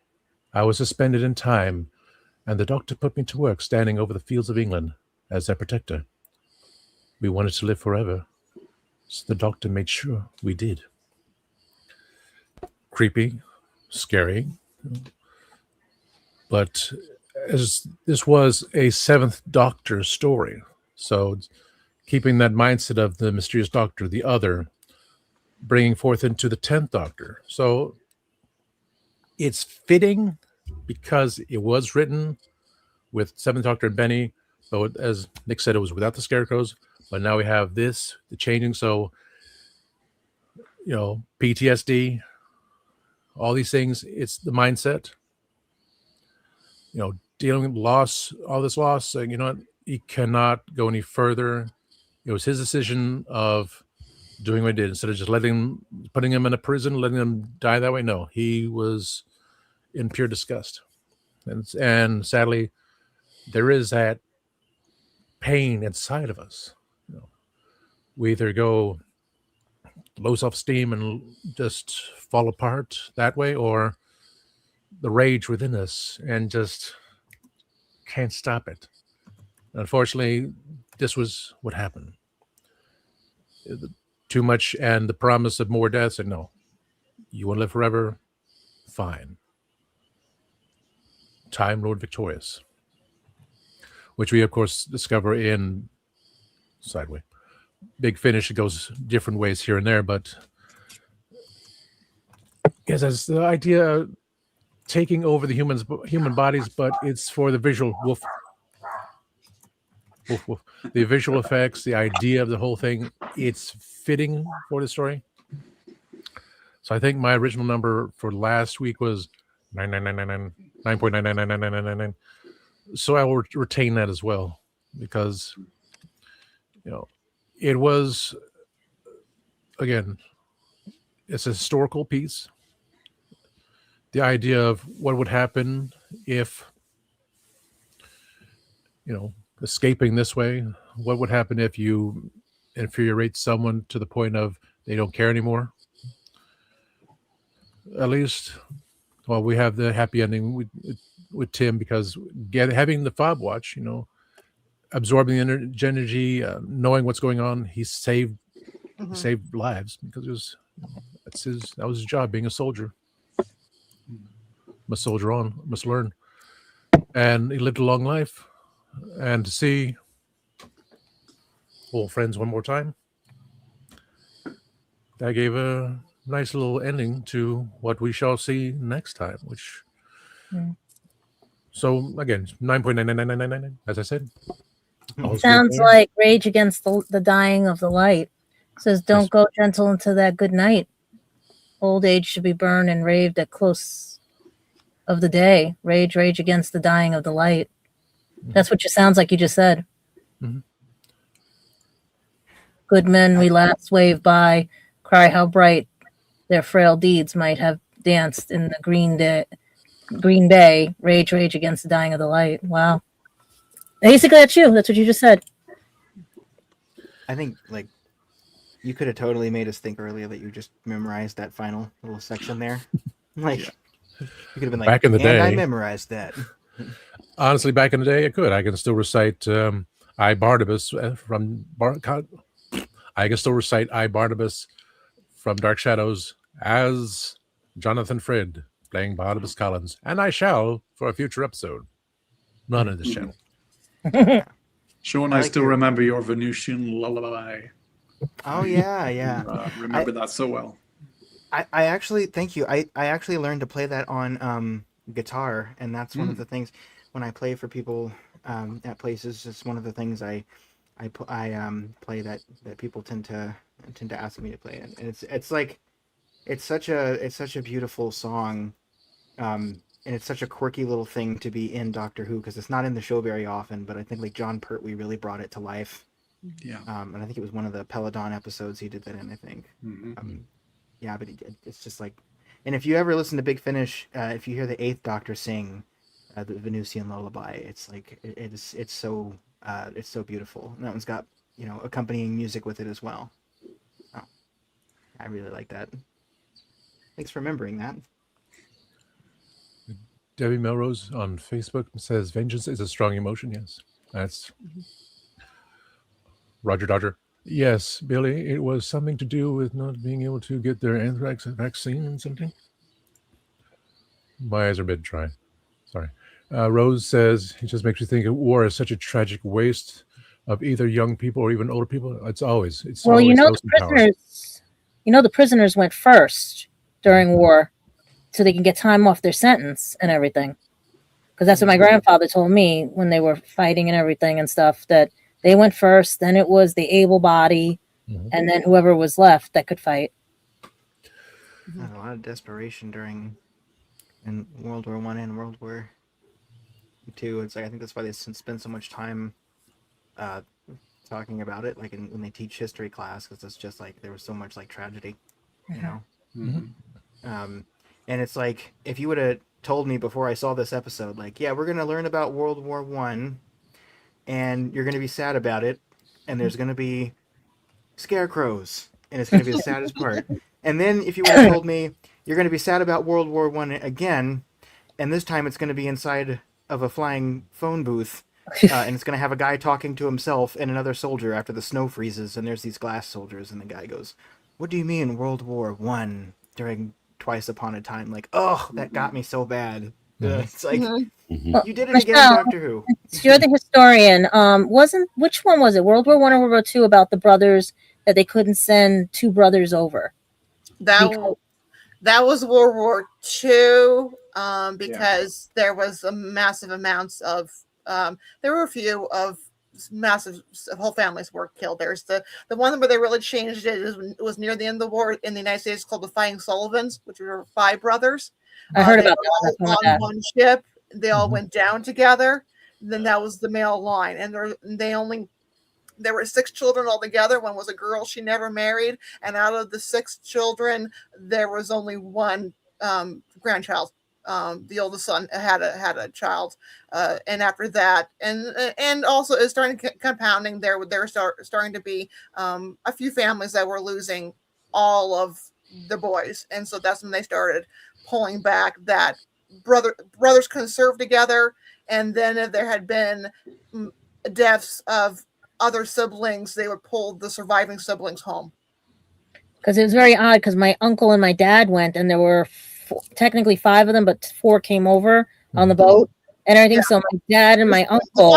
I was suspended in time, and the Doctor put me to work standing over the fields of England as their protector. We wanted to live forever, so the Doctor made sure we did. Creepy, scary, but as this was a Seventh Doctor story, so keeping that mindset of the mysterious Doctor, the other, bringing forth into the 10th Doctor. So it's fitting because it was written with 7th Doctor and Benny, but as Nick said, it was without the scarecrows, but now we have this, the changing. So, PTSD, all these things, it's the mindset, dealing with loss, all this loss, saying, he cannot go any further. It was his decision of doing what he did instead of just putting him in a prison, letting him die that way. No, he was in pure disgust. And sadly, there is that pain inside of us. We either go low self-esteem and just fall apart that way, or the rage within us and just can't stop it. Unfortunately, this was what happened. Too much and the promise of more deaths, and no, you want to live forever? Fine. Time Lord Victorious, which we, of course, discover in Sideway. Big Finish, it goes different ways here and there, but yes, as the idea of taking over the human bodies, but it's for the visual woof. The visual effects, the idea of the whole thing, it's fitting for the story. So I think my original number for last week was 9.99999999. So I will retain that as well, because it was, again, it's a historical piece. the idea of what would happen if, escaping this way. What would happen if you infuriate someone to the point of they don't care anymore? At least, well, we have the happy ending with Tim, because having the fob watch, absorbing the energy, knowing what's going on, he saved lives, because it was that was his job, being a soldier. Must soldier on, must learn, and he lived a long life. And to see old friends one more time, that gave a nice little ending to what we shall see next time. Which, so again, 9.99999, as I said. Sounds like Rage Against the Dying of the Light. Says, don't go gentle into that good night. Old age should be burned and raved at close of the day. Rage against the dying of the light. That's what it sounds like you just said. Mm-hmm. Good men we last wave by, cry how bright their frail deeds might have danced in the green bay. Rage against the dying of the light. Wow. Basically, that's you. That's what you just said. I think, like, you could have totally made us think earlier that you just memorized that final little section there. Like, you could have been like, back in the day, I memorized that. Honestly, back in the day, I can still recite I Barnabas from I can still recite I Barnabas from Dark Shadows as Jonathan Frid playing Barnabas Collins, and I shall for a future episode. Not in this channel. Sean, I still remember your Venusian lullaby. Oh yeah. Remember that so well. I actually, thank you. I actually learned to play that on guitar, and that's one of the things when I play for people at places. It's one of the things I play that people tend to ask me to play, and it's such a beautiful song, and it's such a quirky little thing to be in Doctor Who, because it's not in the show very often. But I think like John Pertwee really brought it to life. Yeah. And I think it was one of the Peladon episodes he did that in, I think. Yeah, but it's just like, and if you ever listen to Big Finish, if you hear the Eighth Doctor sing the Venusian lullaby, it's like it's so beautiful. And that one's got accompanying music with it as well. Oh, I really like that. Thanks for remembering that. Debbie Melrose on Facebook says, "Vengeance is a strong emotion." Yes, that's Roger Dodger. Yes, Billy, it was something to do with not being able to get their anthrax vaccine and something. My eyes are a bit dry. Sorry. Rose says, it just makes you think war is such a tragic waste of either young people or even older people. It's always the prisoners. The prisoners went first during war, so they can get time off their sentence and everything. Because that's what my grandfather told me when they were fighting and everything and stuff, that they went first, then it was the able body, and then whoever was left that could fight. A lot of desperation in World War I and World War II. It's like, I think that's why they spend so much time talking about it, like when they teach history class, because it's just like there was so much like tragedy, And it's like, if you would have told me before I saw this episode, like, yeah, we're gonna learn about World War I, and you're gonna be sad about it, and there's gonna be scarecrows, and it's gonna be the saddest part. And then if you would have told me you're gonna be sad about World War I again, and this time it's gonna be inside of a flying phone booth, and it's gonna have a guy talking to himself and another soldier after the snow freezes, and there's these glass soldiers, and the guy goes, "What do you mean World War I during Twice Upon a Time?" Like, oh, that got me so bad. It's like, you did it again, Doctor Who. You're the historian. Which one was it? World War I or World War II, about the brothers that they couldn't send two brothers over? That was World War II, because there was a massive amounts of there were a few of massive whole families were killed. There's the one where they really changed it was near the end of the war in the United States, called the Fighting Sullivans, which were 5 brothers. I heard about that. On one ship, they all went down together. Then that was the male line, and there were 6 children altogether. One was a girl; she never married. And out of the 6 children, there was only one grandchild The oldest son had a child, and after that, and also is starting compounding. There starting to be a few families that were losing all of the boys, and so that's when they started pulling back that brothers couldn't serve together, and then if there had been deaths of other siblings, they would pull the surviving siblings home. Because it was very odd, because my uncle and my dad went, and there were technically 5 of them, but 4 came over on the boat and everything. Yeah. So my dad and my uncle.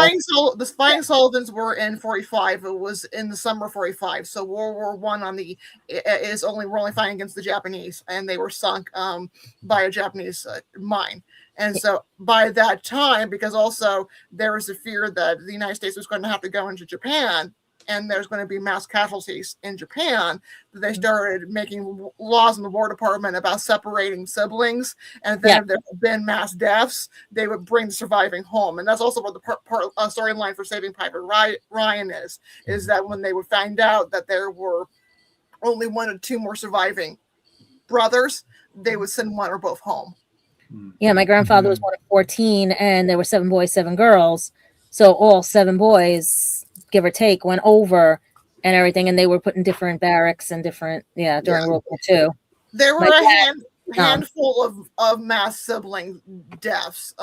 The Flying Sullivans were in 45. It was in the summer of 45. So World War I we're only fighting against the Japanese, and they were sunk by a Japanese mine. And so by that time, because also there was a fear that the United States was going to have to go into Japan, and there's going to be mass casualties in Japan, they started making laws in the War Department about separating siblings. And then if there had been mass deaths, they would bring the surviving home. And that's also what the storyline for Saving Private Ryan is that when they would find out that there were only 1 or 2 more surviving brothers, they would send 1 or both home. Yeah, my grandfather was 1 of 14, and there were 7 boys, 7 girls. So all 7 boys, give or take, went over and everything, and they were put in different barracks and different, during World War II. There were a handful of mass sibling deaths,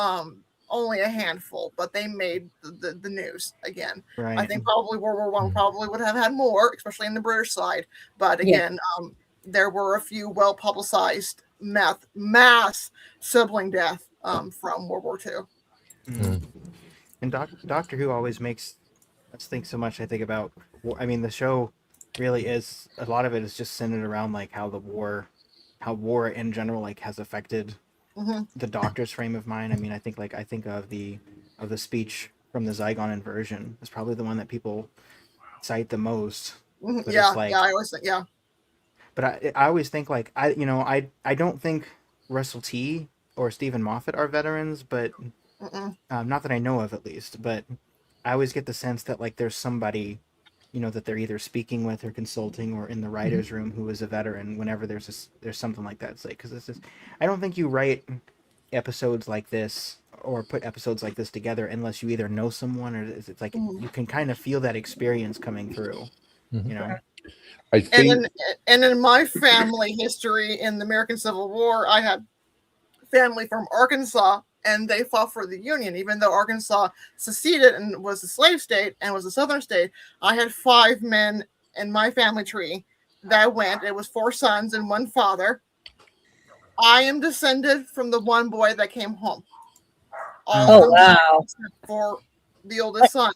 only a handful, but they made the news again. Right. I think probably World War I probably would have had more, especially in the British side. But again, there were a few well-publicized mass sibling death from World War II. Mm. And Doctor Who always makes us think so much. I think about, I mean, the show really is, a lot of it is just centered around like how war in general like has affected the Doctor's frame of mind. I mean, I think of the speech from the Zygon inversion is probably the one that people cite the most. I always think, But I always think like I don't think Russell T or Stephen Moffat are veterans, but not that I know of at least. But I always get the sense that like there's somebody, that they're either speaking with or consulting or in the writers' room who is a veteran whenever there's something like that. It's like, because I don't think you write episodes like this or put episodes like this together unless you either know someone or it's like you can kind of feel that experience coming through. I think, and in my family history in the American Civil War, I had family from Arkansas, and they fought for the Union. Even though Arkansas seceded and was a slave state and was a southern state, I had 5 men in my family tree that went. It was 4 sons and 1 father. I am descended from the 1 boy that came home. Wow! For the oldest son.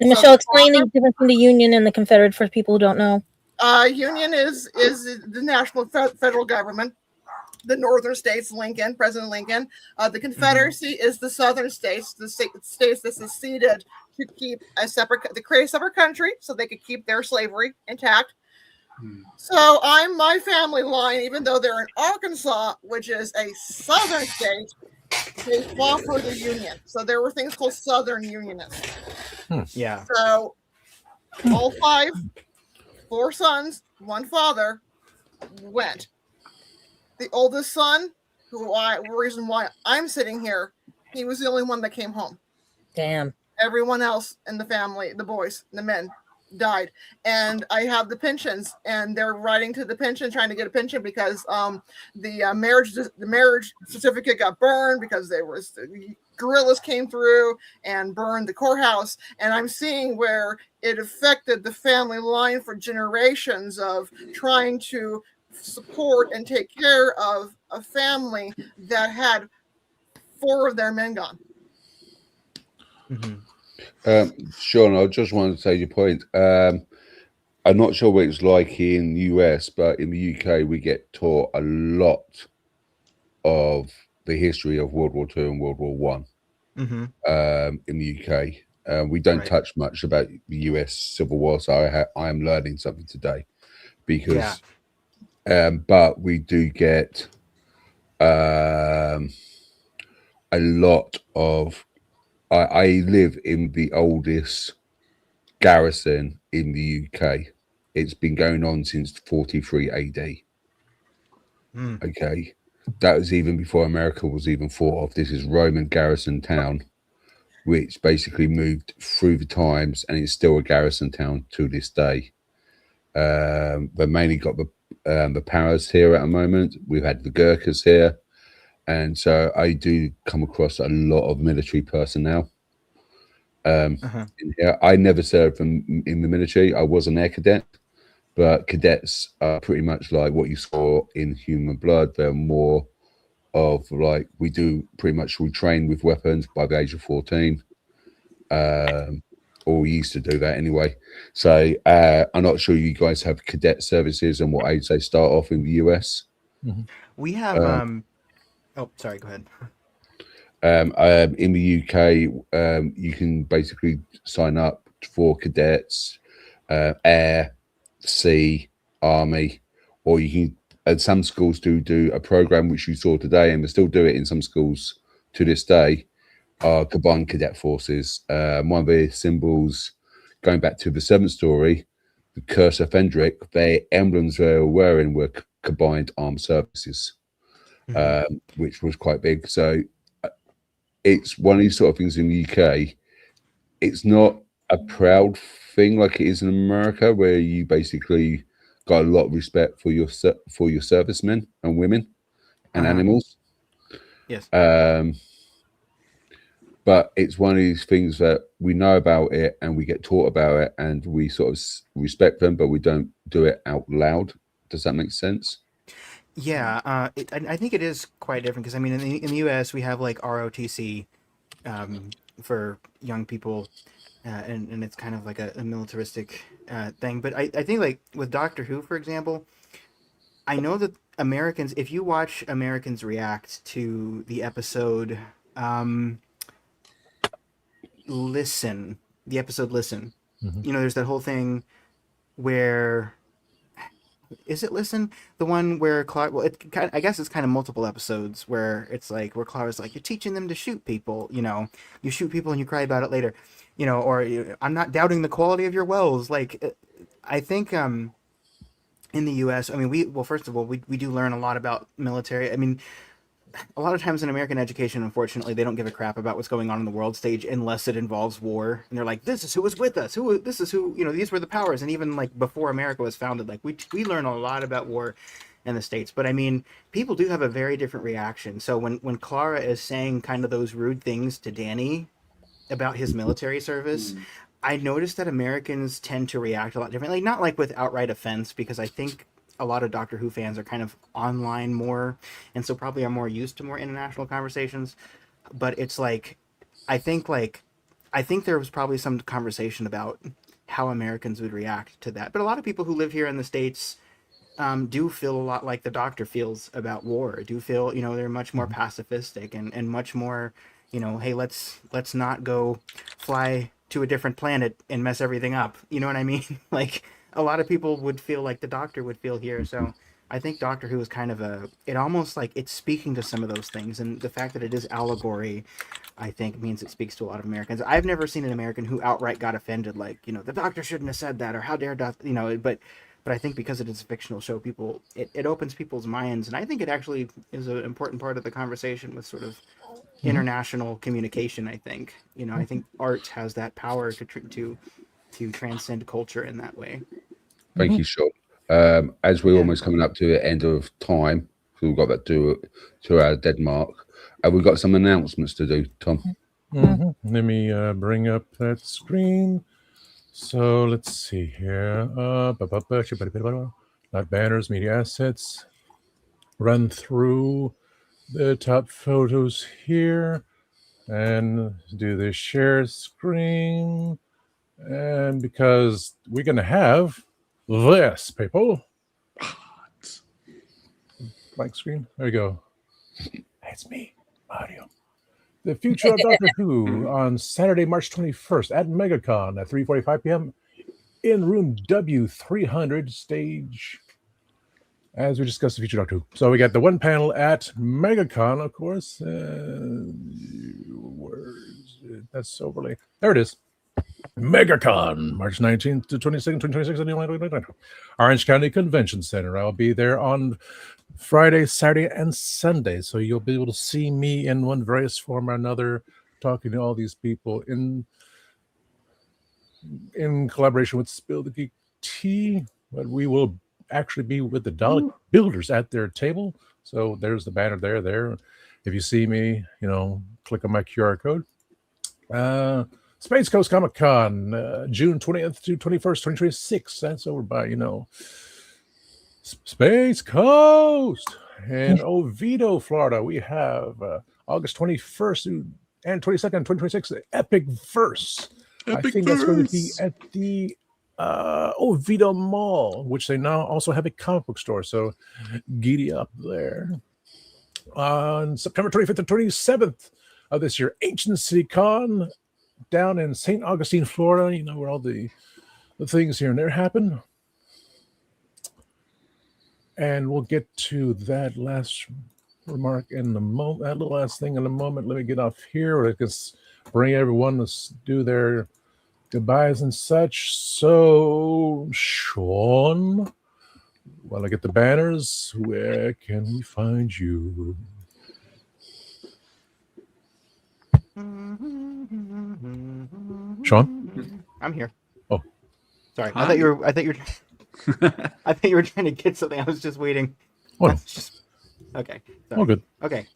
And Michelle, explain the difference between the Union and the Confederate for people who don't know. Union is the national federal government. The northern states, President Lincoln. The Confederacy is the southern states, the states that seceded to keep to create a separate country so they could keep their slavery intact. So my family line, even though they're in Arkansas, which is a southern state, they fought for the Union. So there were things called Southern Unionists. Yeah. So all 5, 4 sons, 1 father, went. The oldest son, the reason why I'm sitting here, he was the only one that came home. Damn. Everyone else in the family, the boys, the men, died. And I have the pensions, and they're writing to the pension, trying to get a pension because the marriage certificate got burned because the guerrillas came through and burned the courthouse. And I'm seeing where it affected the family line for generations of trying to support and take care of a family that had 4 of their men gone. Sean, I just wanted to say your point. I'm not sure what it's like in the US, but in the UK, we get taught a lot of the history of World War II and World War One. In the UK, we don't touch much about the US Civil War, so I am learning something today because. But we do get a lot of. I live in the oldest garrison in the UK. It's been going on since 43 AD. Okay, that was even before America was even thought of. This is Roman garrison town, which basically moved through the times, and it's still a garrison town to this day. But mainly got the Paras here at the moment. We've had the Gurkhas here, and so I do come across a lot of military personnel. In here. I never served in the military. I was an air cadet, but cadets are pretty much like what you saw in Human Blood. They're more of like we train with weapons by the age of 14. Or we used to do that anyway. So I'm not sure you guys have cadet services and what age they start off in the US. We have oh, sorry, go ahead. In the UK, you can basically sign up for cadets, air, sea, army, or you can. And some schools do a program which you saw today, and they still do it in some schools to this day. Are combined cadet forces. One of the symbols, going back to the 7th story, the Curse of Fendrick, their emblems they were wearing were combined armed services, which was quite big. So it's one of these sort of things in the UK. It's not a proud thing like it is in America, where you basically got a lot of respect for your servicemen and women and animals. Yes. But it's one of these things that we know about it and we get taught about it and we sort of respect them, but we don't do it out loud. Does that make sense? Yeah, I think it is quite different because I mean, in the U.S. we have like ROTC for young people, and it's kind of like a militaristic thing. But I think like with Doctor Who, for example, I know that Americans, if you watch Americans react to the episode. Listen, you know, there's that whole thing where is it Listen, the one where Clara, well, I guess it's kind of multiple episodes where it's like where Clara's like, you're teaching them to shoot people, you know, you shoot people and you cry about it later, you know, or I'm not doubting the quality of your wells. Like I think in the US, I mean, first of all, we do learn a lot about military. I mean, a lot of times in American education, unfortunately, they don't give a crap about what's going on in the world stage unless it involves war. And they're like, this is who was with us. This is who, you know, these were the powers. And even like before America was founded, like we learn a lot about war in the States. But I mean, people do have a very different reaction. So when Clara is saying kind of those rude things to Danny about his military service, I noticed that Americans tend to react a lot differently. Not like with outright offense, because I think a lot of Doctor Who fans are kind of online more, and so probably are more used to more international conversations. But it's like, I think there was probably some conversation about how Americans would react to that. But a lot of people who live here in the States do feel a lot like the Doctor feels about war. Do feel, you know, they're much more pacifistic and much more, you know, hey, let's not go fly to a different planet and mess everything up. You know what I mean? Like, a lot of people would feel like the Doctor would feel here. So I think Doctor Who is kind of it almost like it's speaking to some of those things. And the fact that it is allegory, I think, means it speaks to a lot of Americans. I've never seen an American who outright got offended, like, you know, the Doctor shouldn't have said that, or how dare Doctor, you know, but I think because it is a fictional show, it opens people's minds. And I think it actually is an important part of the conversation with sort of international communication. I think, you know, I think art has that power to transcend culture in that way. Thank you, Sean. As we're almost coming up to the end of time, so we've got that 2 hour dead mark. We've got some announcements to do, Tom. Let me bring up that screen. So let's see here. Not banners, media assets. Run through the top photos here and do the share screen. And because we're going to have this, people. Blank screen. There we go. That's me, Mario. The future of Doctor Who on Saturday, March 21st at MegaCon at 3:45 p.m. in room W300 stage. As we discuss the future Doctor Who. So we got the one panel at MegaCon, of course. Where's it? That's overlay. There it is. MegaCon, March 19th to 22nd, 2026 in the Orange County Convention Center. I'll be there on Friday, Saturday, and Sunday. So you'll be able to see me in one various form or another, talking to all these people in collaboration with Spill the Geek Tea. But we will actually be with the Dalek builders at their table. So there's the banner there. If you see me, click on my QR code. Space Coast Comic Con, June 20th to 21st, 2026. That's over by, Space Coast. In Oviedo, Florida, we have August 21st and 22nd, 2026, Epic Verse. I think that's going to be at the Oviedo Mall, which they now also have a comic book store. So giddy up there. On September 25th and 27th of this year, Ancient City Con down in St. Augustine, Florida, where all the things here and there happen. And we'll get to that last remark in the moment, that little last thing in a moment. Let me get off here. I can bring everyone to do their goodbyes and such. So, Sean, while I get the banners, where can we find you? Sean? I'm here. Oh. Sorry. I thought you were I thought you were trying to get something. I was just waiting. Oh, no. Okay. Sorry. All good. Okay.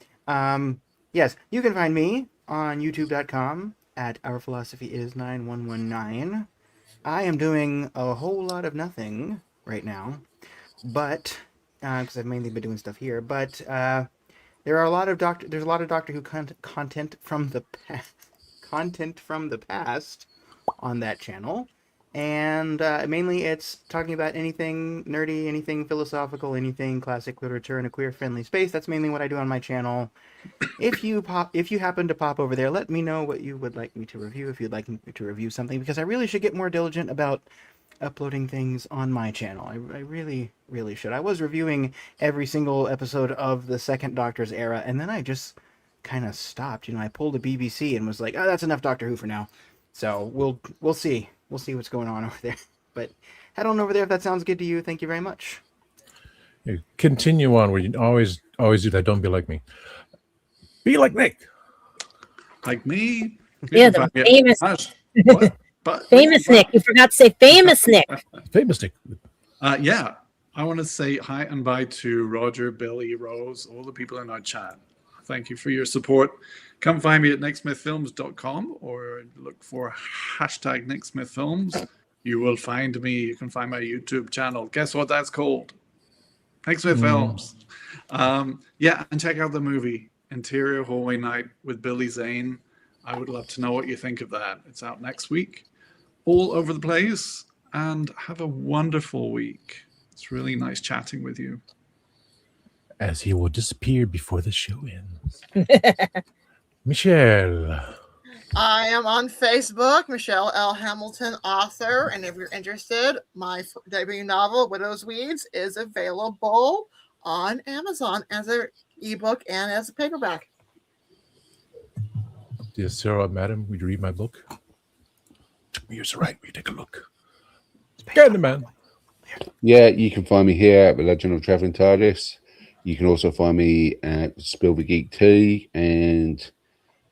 Yes, you can find me on youtube.com at Our Philosophy Is 9119. I am doing a whole lot of nothing right now, but because I've mainly been doing stuff here, but there's a lot of Doctor Who content from the past on that channel, and mainly it's talking about anything nerdy, anything philosophical, anything classic literature in a queer-friendly space. That's mainly what I do on my channel. If you happen to pop over there, let me know what you would like me to review. If you'd like me to review something, because I really should get more diligent about uploading things on my channel. I really, really should. I was reviewing every single episode of the Second Doctor's era, and then I just kind of stopped. I pulled a BBC and was like, oh, that's enough Doctor Who for now. So we'll see. We'll see what's going on over there. But head on over there if that sounds good to you. Thank you very much. Yeah, continue on where you always do that. Don't be like me. Be like Nick. Like me? Yeah, the famous. Famous Nick. You forgot to say famous Nick. Famous Nick. Yeah. I want to say hi and bye to Roger, Billy, Rose, all the people in our chat. Thank you for your support. Come find me at nicksmithfilms.com or look for hashtag nicksmithfilms. You will find me. You can find my YouTube channel. Guess what that's called? Nicksmith Films. Yeah, and check out the movie Interior Hallway Night with Billy Zane. I would love to know what you think of that. It's out next week. All over the place. And have a wonderful week. It's really nice chatting with you. As he will disappear before the show ends. Michelle. I am on Facebook, Michelle L. Hamilton, author. And if you're interested, my debut novel, Widow's Weeds, is available on Amazon as an ebook and as a paperback. Dear Sarah, madam, would you read my book? Yours right. We take a look. Get the man. Yeah, you can find me here at the Legend of Traveling TARDIS. You can also find me at Spill the Geek Tea, and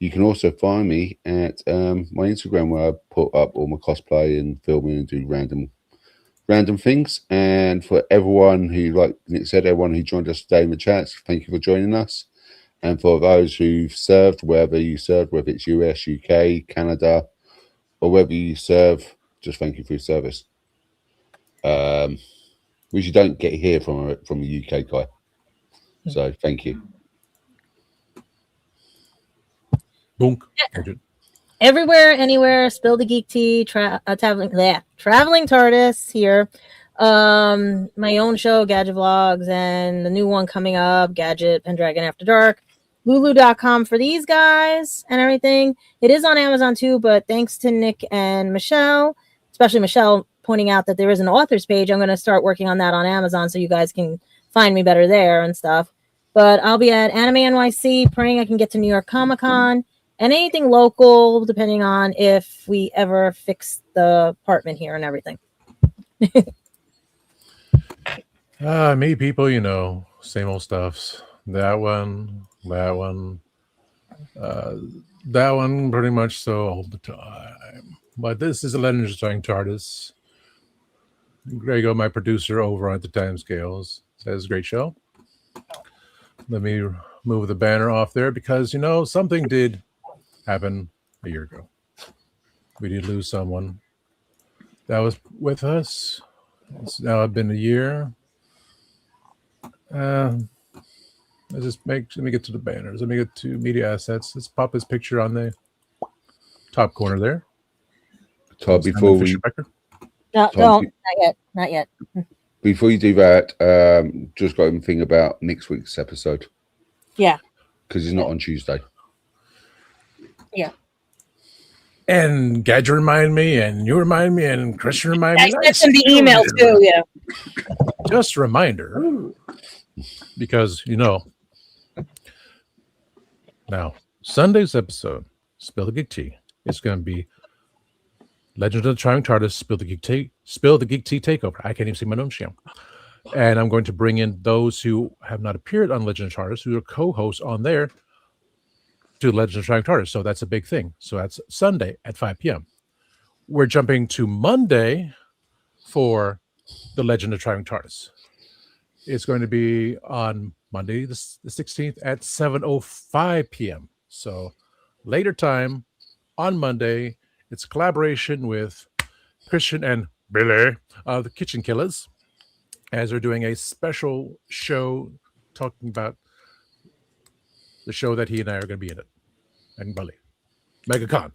you can also find me at my Instagram, where I put up all my cosplay and filming and do random things. And for everyone who, like Nick said, everyone who joined us today in the chats, thank you for joining us. And for those who've served, wherever you served, whether it's US, UK, Canada, or wherever you serve, just thank you for your service. Which you don't get here from a UK guy. So thank you. Boom. Everywhere, anywhere, Spill the Geek Tea, traveling TARDIS here. My own show, Gadget Vlogs, and the new one coming up, Gadget Pendragon After Dark. Lulu.com for these guys and everything. It is on Amazon too, but thanks to Nick and Michelle, especially Michelle, pointing out that there is an author's page. I'm going to start working on that on Amazon so you guys can find me better there and stuff. But I'll be at Anime NYC, praying I can get to New York Comic Con. and anything local, depending on if we ever fix the apartment here and everything. Me people, you know, same old stuffs. That one, that one, that one, pretty much so all the time. But this is a Legends starring TARDIS. Grego, my producer over at the Timescales, says great show. Let me move the banner off there because, you know, something did happen a year ago. We did lose someone that was with us. It's now been a year. Let me get to the banners. Let me get to media assets. Let's pop his picture on the top corner there. Todd, before we No, don't. Not yet. Before you do that, just got him thing about next week's episode. Yeah. Because it's not on Tuesday. Yeah. And Gadget remind me, and you remind me, and Christian remind me. I sent him the email too, yeah. Just a reminder, because, you know, now, Sunday's episode, Spill the Geek Tea, is going to be Legend of the Trying TARDIS, Spill the Geek Tea Takeover. I can't even see my own show. And I'm going to bring in those who have not appeared on Legend of TARDIS, who are co-hosts on there, to Legend of Trying TARDIS. So that's a big thing. So that's Sunday at 5 p.m. We're jumping to Monday for the Legend of Trying TARDIS. It's going to be on Monday, the 16th at 7:05 p.m. So later time on Monday. It's a collaboration with Christian and Billy of the Kitchen Killers, as they're doing a special show talking about the show that he and I are going to be in it. And Billy. MegaCon.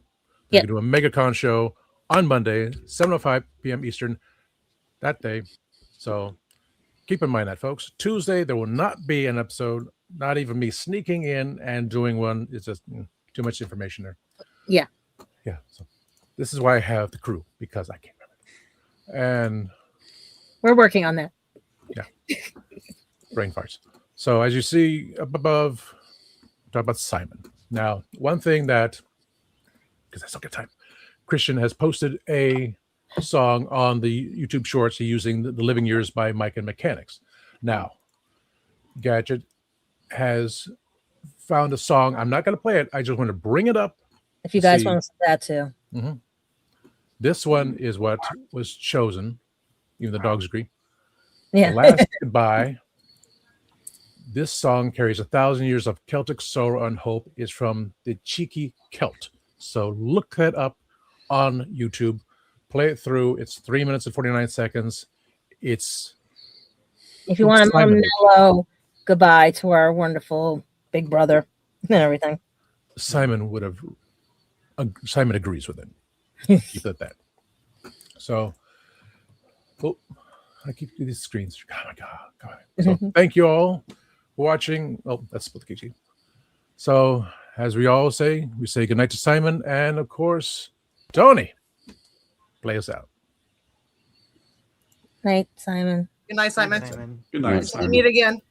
They're going to do a MegaCon show on Monday, 7:05 p.m. Eastern that day. So keep in mind that, folks. Tuesday, there will not be an episode, not even me sneaking in and doing one. It's just too much information there. Yeah. Yeah. So this is why I have the crew, because I can't remember. And we're working on that. Yeah. Brain farts. So as you see up above, talk about Simon. Now, one thing that, because I still get time, Christian has posted a song on the YouTube Shorts using the Living Years by Mike and Mechanics. Now, Gadget has found a song. I'm not going to play it. I just want to bring it up. If you guys want to see that too. Mm-hmm. This one is what was chosen. Even the dogs agree. Yeah. The Last Goodbye. This song carries 1,000 years of Celtic sorrow and hope. Is from the Cheeky Celt. So look that up on YouTube. Play it through. It's 3 minutes and 49 seconds. It's if you want a mellow goodbye to our wonderful big brother and everything. Simon agrees with it. Keep it at that. So, I keep these screens. Oh my God. So thank you all for watching. Oh, that's Split the KG. So, as we all say, we say goodnight to Simon, and of course, Tony. Play us out. Night, Simon. Good night, Simon. Good night, Simon. Meet again.